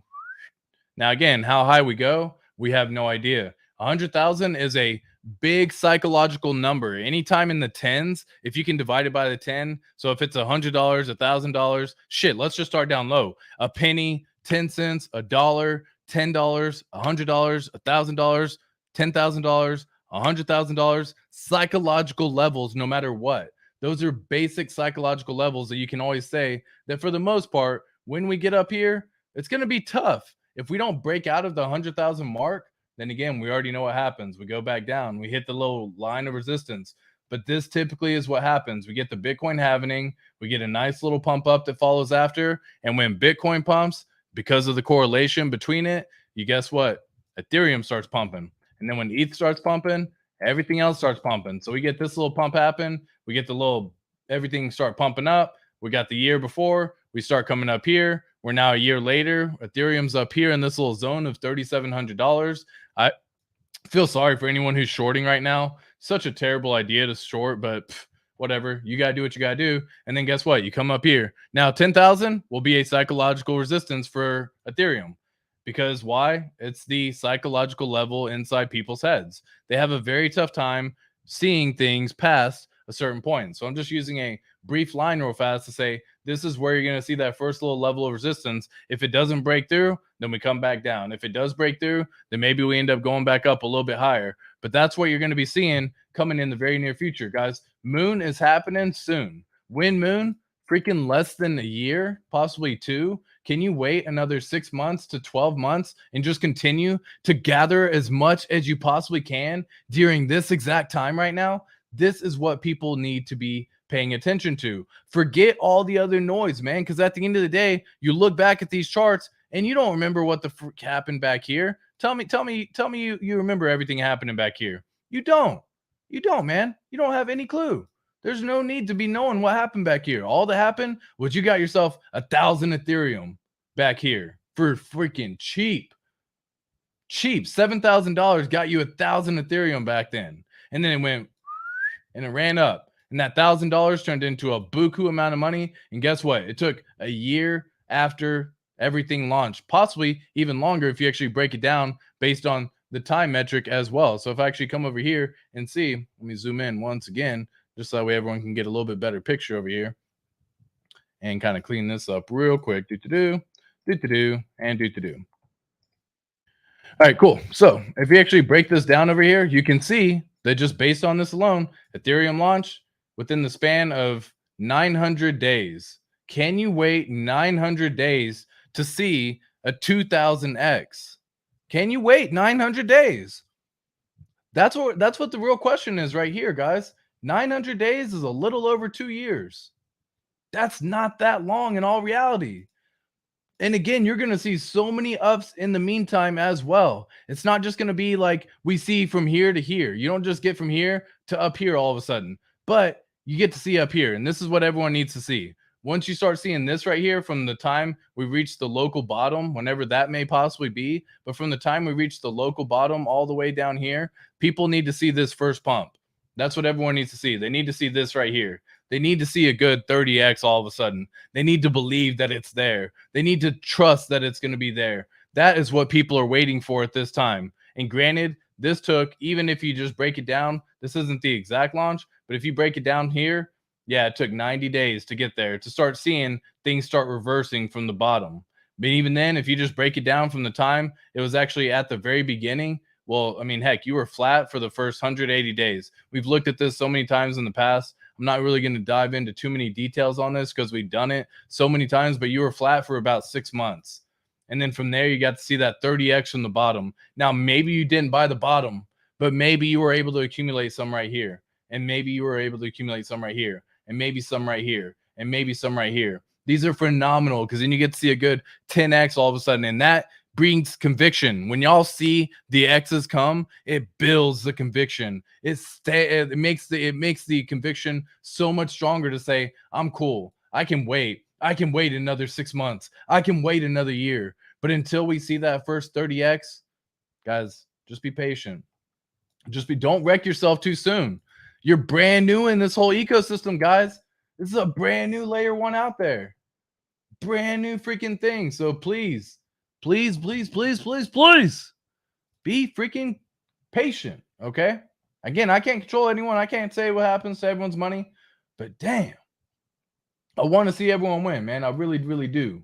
Now, again, how high we go, we have no idea. 100,000 is a big psychological number. Anytime in the tens, if you can divide it by the 10. So if it's $100, $1,000, shit, let's just start down low. A penny, 10 cents, $1, $10, $100, $1,000, $10,000, $100,000, psychological levels, no matter what. Those are basic psychological levels that you can always say that for the most part, when we get up here, it's going to be tough. If we don't break out of the 100,000 mark, then again, we already know what happens. We go back down. We hit the little line of resistance. But this typically is what happens. We get the Bitcoin halving. We get a nice little pump up that follows after. And when Bitcoin pumps, because of the correlation between it, you guess what? Ethereum starts pumping. And then when ETH starts pumping, everything else starts pumping. So we get this little pump happen. We get the little, everything start pumping up. We got the year before. We start coming up here. We're now a year later. Ethereum's up here in this little zone of $3,700. I feel sorry for anyone who's shorting right now. Such a terrible idea to short, but whatever. You got to do what you got to do. And then guess what? You come up here. Now, 10,000 will be a psychological resistance for Ethereum Because why? It's the psychological level inside people's heads. They have a very tough time seeing things past a certain point. So I'm just using a brief line real fast to say this is where you're going to see that first little level of resistance. If it doesn't break through, then we come back down. If it does break through, then maybe we end up going back up a little bit higher. But that's what you're going to be seeing coming in the very near future, guys. Moon is happening soon. When moon, freaking less than a year, possibly two. Can you wait another 6 months to 12 months and just continue to gather as much as you possibly can during this exact time right now? This is what people need to be paying attention to. Forget all the other noise, man, because at the end of the day, you look back at these charts and you don't remember what the frick happened back here. Tell me you remember everything happening back here. You don't. You don't, man. You don't have any clue. There's no need to be knowing what happened back here. All that happened was you got yourself 1,000 Ethereum back here for freaking cheap. Cheap. $7,000 got you 1,000 Ethereum back then. And then it went and it ran up. And that $1,000 turned into a buku amount of money. And guess what? It took a year after everything launched, possibly even longer if you actually break it down based on the time metric as well. So if I actually come over here and see, let me zoom in once again, just so that way everyone can get a little bit better picture over here and kind of clean this up real quick. And All right, cool. So if you actually break this down over here, you can see that just based on this alone, Ethereum launch within the span of 900 days. Can you wait 900 days to see a 2000x? Can you wait 900 days? That's what the real question is right here, guys. 900 days is a little over 2 years. That's not that long in all reality. And again, you're going to see so many ups in the meantime as well. It's not just going to be like we see from here to here. You don't just get from here to up here all of a sudden, but you get to see up here. And this is what everyone needs to see. Once you start seeing this right here, from the time we reach the local bottom, whenever that may possibly be, but from the time we reach the local bottom all the way down here, people need to see this first pump. That's what everyone needs to see. They need to see this right here. They need to see a good 30x all of a sudden. They need to believe that it's there. They need to trust that it's going to be there. That is what people are waiting for at this time. And granted, this took, even if you just break it down, this isn't the exact launch, but if you break it down here, yeah, it took 90 days to get there, to start seeing things start reversing from the bottom. But even then, if you just break it down from the time it was actually at the very beginning, well, I mean, heck, you were flat for the first 180 days. We've looked at this so many times in the past. I'm not really going to dive into too many details on this because we've done it so many times, but you were flat for about 6 months. And then from there, you got to see that 30x from the bottom. Now, maybe you didn't buy the bottom, but maybe you were able to accumulate some right here. And maybe you were able to accumulate some right here. And maybe some right here. And maybe some right here. These are phenomenal because then you get to see a good 10x all of a sudden. And that brings conviction. When y'all see the X's come, it builds the conviction. It makes the conviction so much stronger to say, I'm cool. I can wait. I can wait another 6 months. I can wait another year. But until we see that first 30x, guys, just be patient. Don't wreck yourself too soon. You're brand new in this whole ecosystem, guys. This is a brand new layer one out there. Brand new freaking thing. So please be freaking patient, okay? Again, I can't control anyone. I can't say what happens to everyone's money, but damn, I want to see everyone win, man. I really, really do.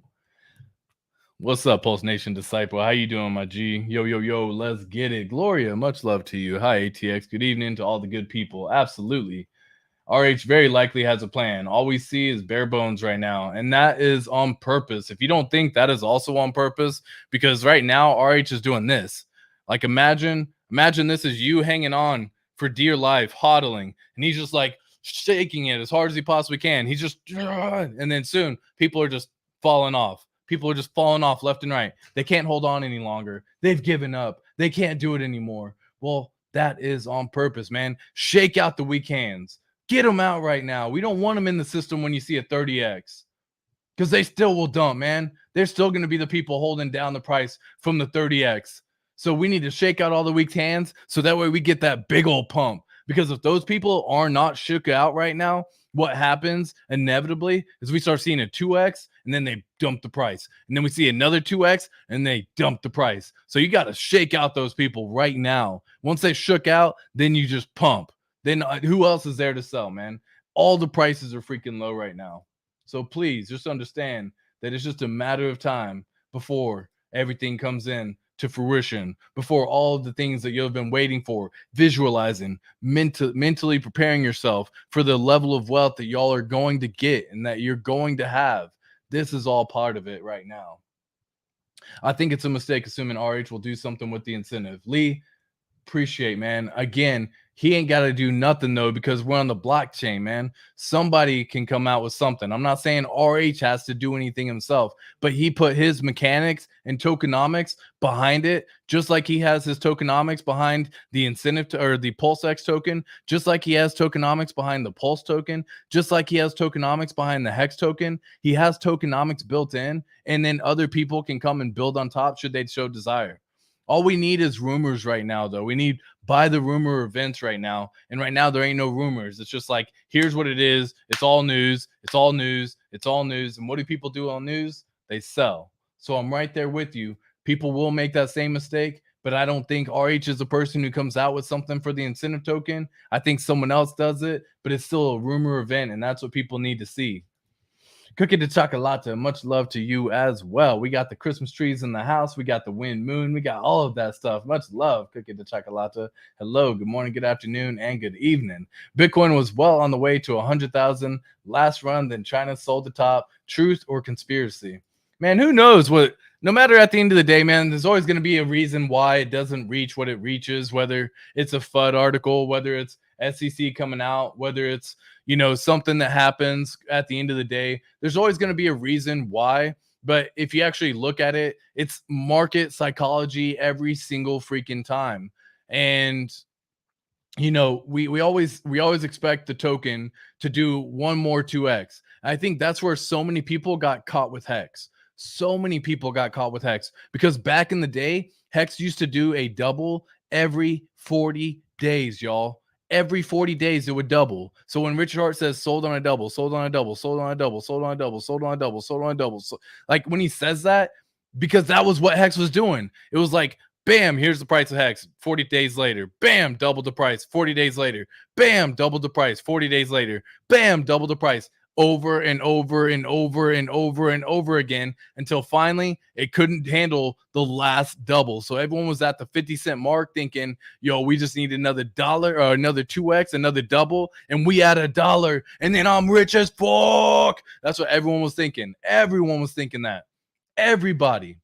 What's up, Pulse Nation Disciple? How you doing, my G? Yo, let's get it. Gloria, much love to you. Hi, ATX. Good evening to all the good people. Absolutely. RH very likely has a plan. All we see is bare bones right now, and that is on purpose. If you don't think that is also on purpose, because right now RH is doing this. Like imagine this is you hanging on for dear life, hodling, and he's just like shaking it as hard as he possibly can. He's just, and then soon people are just falling off. People are just falling off left and right. They can't hold on any longer. They've given up. They can't do it anymore. Well, that is on purpose, man. Shake out the weak hands. Get them out right now. We don't want them in the system when you see a 30x, because they still will dump, man. They're still going to be the people holding down the price from the 30x. So we need to shake out all the weak hands so that way we get that big old pump. Because if those people are not shook out right now, what happens inevitably is we start seeing a 2x and then they dump the price. And then we see another 2x and they dump the price. So you got to shake out those people right now. Once they shook out, then you just pump. Then who else is there to sell, man? All the prices are freaking low right now. So please just understand that it's just a matter of time before everything comes in to fruition, before all of the things that you've been waiting for, visualizing, mentally preparing yourself for the level of wealth that y'all are going to get and that you're going to have. This is all part of it right now. I think it's a mistake assuming RH will do something with the incentive. Lee, appreciate, man. Again, he ain't got to do nothing though, because we're on the blockchain, man. Somebody can come out with something. I'm not saying RH has to do anything himself, but he put his mechanics and tokenomics behind it, just like he has his tokenomics behind the incentive or the PulseX token, just like he has tokenomics behind the Pulse token, just like he has tokenomics behind the Hex token. He has tokenomics built in, and then other people can come and build on top should they show desire. All we need is rumors right now, though. We need buy the rumor events right now. And right now, there ain't no rumors. It's just like, here's what it is. It's all news. It's all news. It's all news. And what do people do on news? They sell. So I'm right there with you. People will make that same mistake, but I don't think RH is the person who comes out with something for the incentive token. I think someone else does it, but it's still a rumor event, and that's what people need to see. Cookie de Chocolate, much love to you as well. We got the Christmas trees in the house. We got the wind, moon. We got all of that stuff. Much love, Cookie de Chocolate. Hello, good morning, good afternoon, and good evening. Bitcoin was well on the way to 100,000 last run. Then China sold the top. Truth or conspiracy? Man, who knows what? No matter at the end of the day, man, there's always going to be a reason why it doesn't reach what it reaches, whether it's a FUD article, whether it's SEC coming out, whether it's, something that happens at the end of the day. There's always going to be a reason why. But if you actually look at it, it's market psychology every single freaking time. And we always expect the token to do one more 2x. I think that's where so many people got caught with Hex. So many people got caught with Hex because back in the day, Hex used to do a double every 40 days, y'all. Every 40 days, it would double. So when Richard Hart says sold on a double, sold on a double, sold on a double, sold on a double, sold on a double, sold on a double, so, like when he says that, because that was what Hex was doing. It was like, bam, here's the price of Hex. 40 days later, bam, double the price. 40 days later, bam, double the price. 40 days later, bam, double the price. Over and over and over and over and over again until finally it couldn't handle the last double. So everyone was at the 50-cent mark thinking, yo, we just need another dollar or another 2x, another double, and we add $1, and then I'm rich as fuck. That's what everyone was thinking. Everyone was thinking that. Everybody.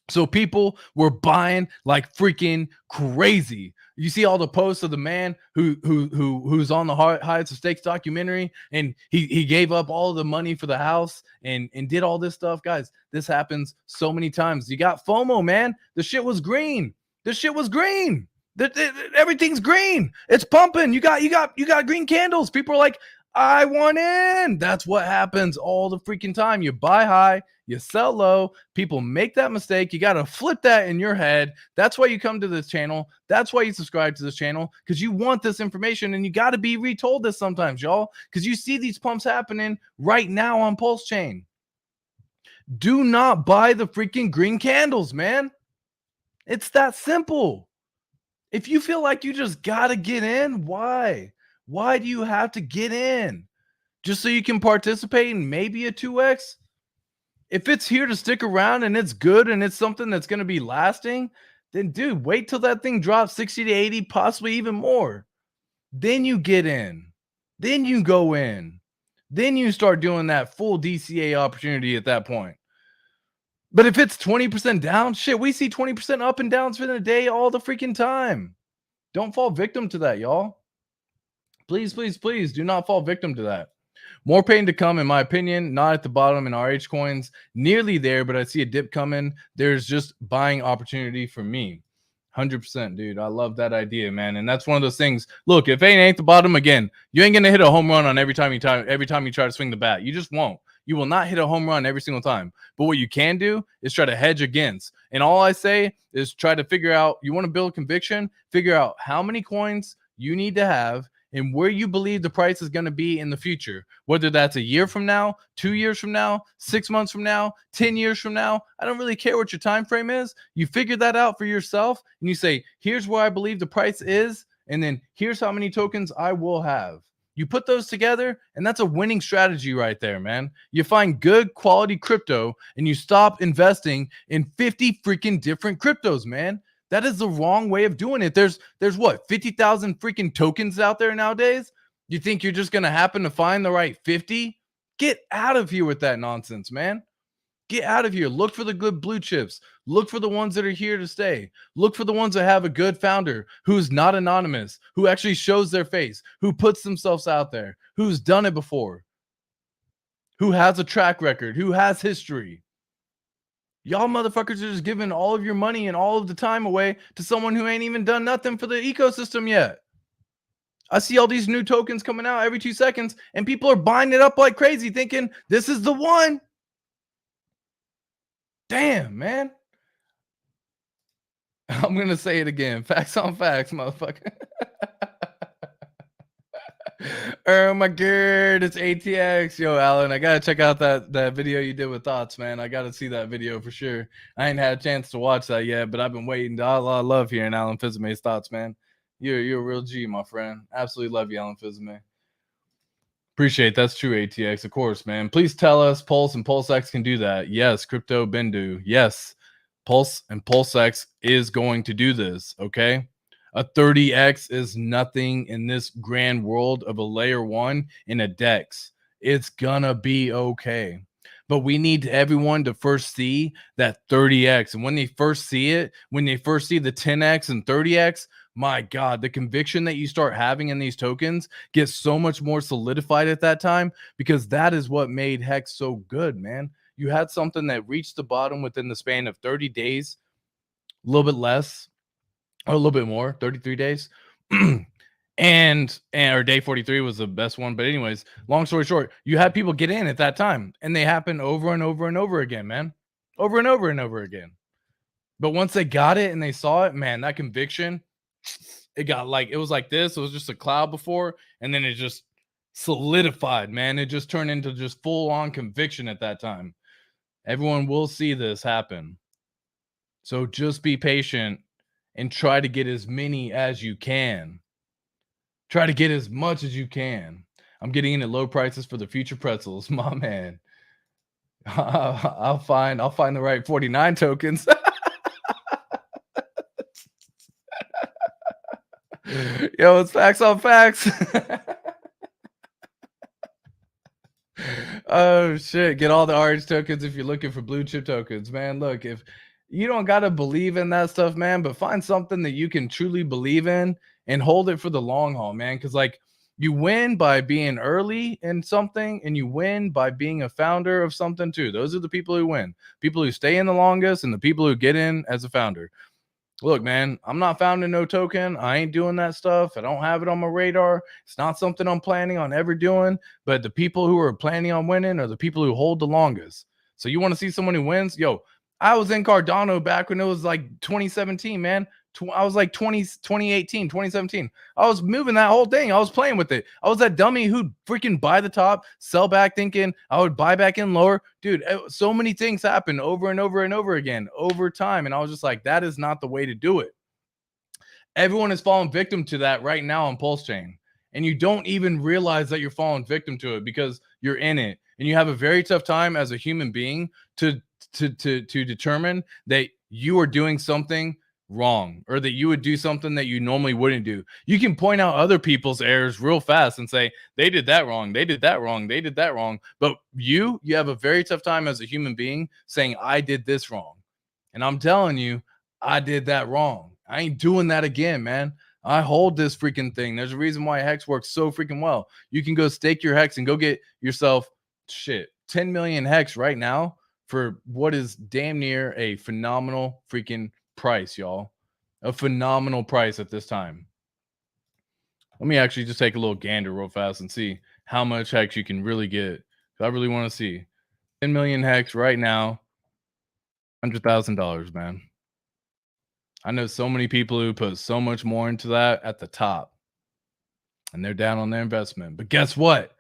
So people were buying like freaking crazy. You see all the posts of the man who's on the Heights of Stakes documentary, and he gave up all the money for the house and did all this stuff. Guys, this happens so many times. You got FOMO, man. The shit was green. The shit was green. Everything's green. It's pumping. You got green candles. People are like, I want in. That's what happens all the freaking time. You buy high, you sell low. People make that mistake. You got to flip that in your head. That's why you come to this channel. That's why you subscribe to this channel, because you want this information, and you got to be retold this sometimes, y'all, because you see these pumps happening right now on PulseChain. Do not buy the freaking green candles, man. It's that simple. If you feel like you just got to get in, why? Why do you have to get in? Just so you can participate in maybe a 2x? If it's here to stick around and it's good and it's something that's going to be lasting, then dude, wait till that thing drops 60 to 80, possibly even more. Then you get in. Then you go in. Then you start doing that full DCA opportunity at that point. But if it's 20% down, shit, we see 20% up and downs for the day all the freaking time. Don't fall victim to that, y'all. Please, please, please do not fall victim to that. More pain to come, in my opinion. Not at the bottom in RH coins. Nearly there, but I see a dip coming. There's just buying opportunity for me. 100%, dude. I love that idea, man. And that's one of those things. Look, if it ain't the bottom again, you ain't going to hit a home run on every time you try to swing the bat. You just won't. You will not hit a home run every single time. But what you can do is try to hedge against. And all I say is try to figure out, you want to build conviction, figure out how many coins you need to have and where you believe the price is going to be in the future, whether that's a year from now, 2 years from now, 6 months from now, 10 years from now. I don't really care what your time frame is. You figure that out for yourself and you say, here's where I believe the price is, and then here's how many tokens I will have. You put those together, and that's a winning strategy right there, man. You find good quality crypto and you stop investing in 50 freaking different cryptos, man. That is the wrong way of doing it. There's what, 50,000 freaking tokens out there nowadays? You think you're just going to happen to find the right 50? Get out of here with that nonsense, man. Get out of here. Look for the good blue chips. Look for the ones that are here to stay. Look for the ones that have a good founder who's not anonymous, who actually shows their face, who puts themselves out there, who's done it before, who has a track record, who has history. Y'all motherfuckers are just giving all of your money and all of the time away to someone who ain't even done nothing for the ecosystem yet. I see all these new tokens coming out every 2 seconds, and people are buying it up like crazy, thinking this is the one. Damn, man. I'm gonna say it again. Facts on facts, motherfucker. Oh my god, it's ATX. Yo, Alan, I gotta check out that video you did with Thoughts, man. I gotta see that video for sure. I ain't had a chance to watch that yet, but I've been waiting. I love hearing Alan Fizime's thoughts, man. You're a real G, my friend. Absolutely love you, Alan Fizime. Appreciate that's true, ATX, of course, man. Please tell us Pulse and PulseX can do that. Yes, Crypto Bendu. Yes, Pulse and PulseX is going to do this. Okay, a 30x is nothing in this grand world of a layer one in a DEX. It's gonna be okay. But we need everyone to first see that 30x. And when they first see it, when they first see the 10x and 30x, my God, the conviction that you start having in these tokens gets so much more solidified at that time, because that is what made Hex so good, man. You had something that reached the bottom within the span of 30 days, a little bit less, or a little bit more, 33 days. and or day 43 was the best one. But anyways, long story short, you had people get in at that time, and they happen over and over and over again, man. Over and over and over again. But once they got it and they saw it, man, that conviction, it got like, it was like this. It was just a cloud before, and then it just solidified, man. It just turned into just full on conviction at that time. Everyone will see this happen. So just be patient and try to get as many as you can. Try to get as much as you can. I'm getting in at low prices for the future pretzels, my man. I'll find the right 49 tokens. Yo, it's facts on facts. Oh shit, get all the orange tokens if you're looking for blue chip tokens, man. Look, if you don't got to believe in that stuff, man, but find something that you can truly believe in and hold it for the long haul, man. Because like, you win by being early in something, and you win by being a founder of something too. Those are the people who win. People who stay in the longest and the people who get in as a founder. Look, man, I'm not founding no token. I ain't doing that stuff. I don't have it on my radar. It's not something I'm planning on ever doing. But the people who are planning on winning are the people who hold the longest. So you want to see someone who wins? Yo, I was in Cardano back when it was like 2017, man. I was like 2018, 2017. I was moving that whole thing. I was playing with it. I was that dummy who'd freaking buy the top, sell back, thinking I would buy back in lower. Dude, so many things happen over and over and over again over time. And I was just like, that is not the way to do it. Everyone is falling victim to that right now on PulseChain. And you don't even realize that you're falling victim to it because you're in it. And you have a very tough time as a human being to determine that you are doing something wrong, or that you would do something that you normally wouldn't do. You can point out other people's errors real fast and say they did that wrong, they did that wrong, they did that wrong. But you have a very tough time as a human being saying I did this wrong. And I'm telling you, I did that wrong. I ain't doing that again, man. I hold this freaking thing. There's a reason why Hex works so freaking well. You can go stake your Hex and go get yourself 10 million Hex right now for what is damn near a phenomenal freaking price, y'all. A phenomenal price at this time. Let me actually just take a little gander real fast and see how much Hex you can really get. I really want to see 10 million Hex right now. $100,000, man. I know so many people who put so much more into that at the top. and they're down on their investment. But guess what?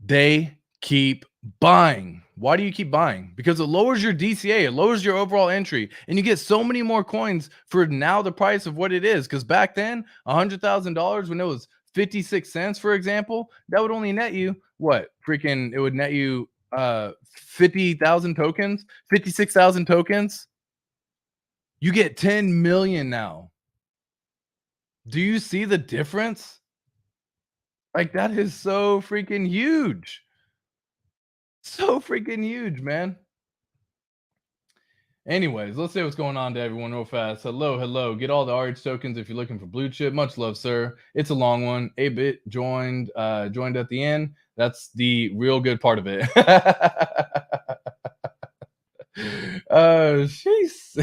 They keep buying. Why do you keep buying? Because it lowers your DCA, it lowers your overall entry, and you get so many more coins for now the price of what it is. Because back then, $100,000 when it was 56 cents, for example, that would only net you what? Freaking, it would net you 50,000 tokens, 56,000 tokens. You get 10 million now. Do you see the difference? Like, that is so freaking huge. So freaking huge, man. Anyways, let's see what's going on to everyone real fast. Hello. Get all the RH tokens if you're looking for blue chip. Much love, sir. It's a long one. A-Bit joined at the end. That's the real good part of it. Jeez.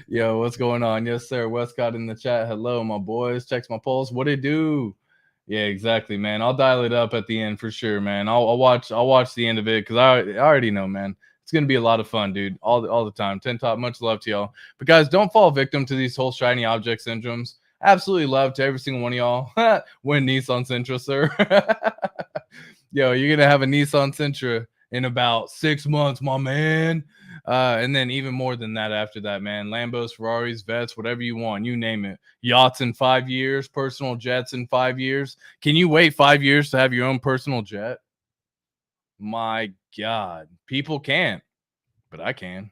Yo, what's going on? Yes, sir. Westcott in the chat. Hello, my boys. Checks my pulse. What it do? Yeah, exactly, man. I'll dial it up at the end for sure, man. I'll watch the end of it because I already know, man. It's gonna be a lot of fun, dude. All the time. 10 top. Much love to y'all. But guys, don't fall victim to these whole shiny object syndromes. Absolutely love to every single one of y'all. Win Nissan Sentra, sir. Yo, you're gonna have a Nissan Sentra in about 6 months, my man. And then even more than that after that, man. Lambos, Ferraris, Vets, whatever you want, you name it. Yachts in 5 years, personal jets in 5 years. Can you wait 5 years to have your own personal jet? My God, people can't, but I can.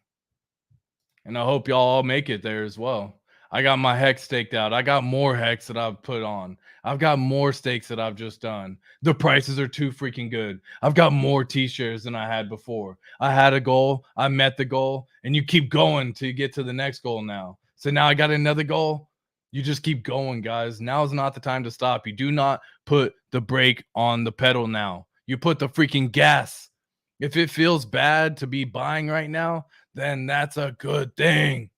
And I hope y'all all make it there as well. I got my hex staked out. I got more hex that I've put on. I've got more stakes that I've just done. The prices are too freaking good. I've got more T-shares than I had before. I had a goal. I met the goal. And you keep going till you get to the next goal now. So now I got another goal. You just keep going, guys. Now is not the time to stop. You do not put the brake on the pedal now. You put the freaking gas. If it feels bad to be buying right now, then that's a good thing.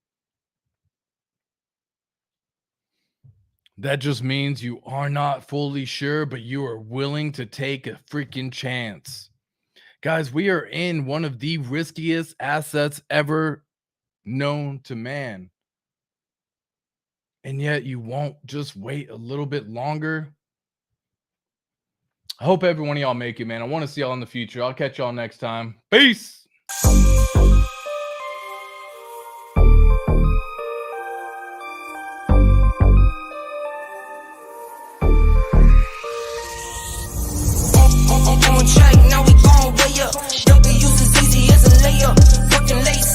That just means you are not fully sure, but you are willing to take a freaking chance. Guys, we are in one of the riskiest assets ever known to man. And yet you won't just wait a little bit longer. I hope every one of y'all make it, man. I want to see y'all in the future. I'll catch y'all next time. Peace. Now we gon' way up. W's as easy as a layup. Working late.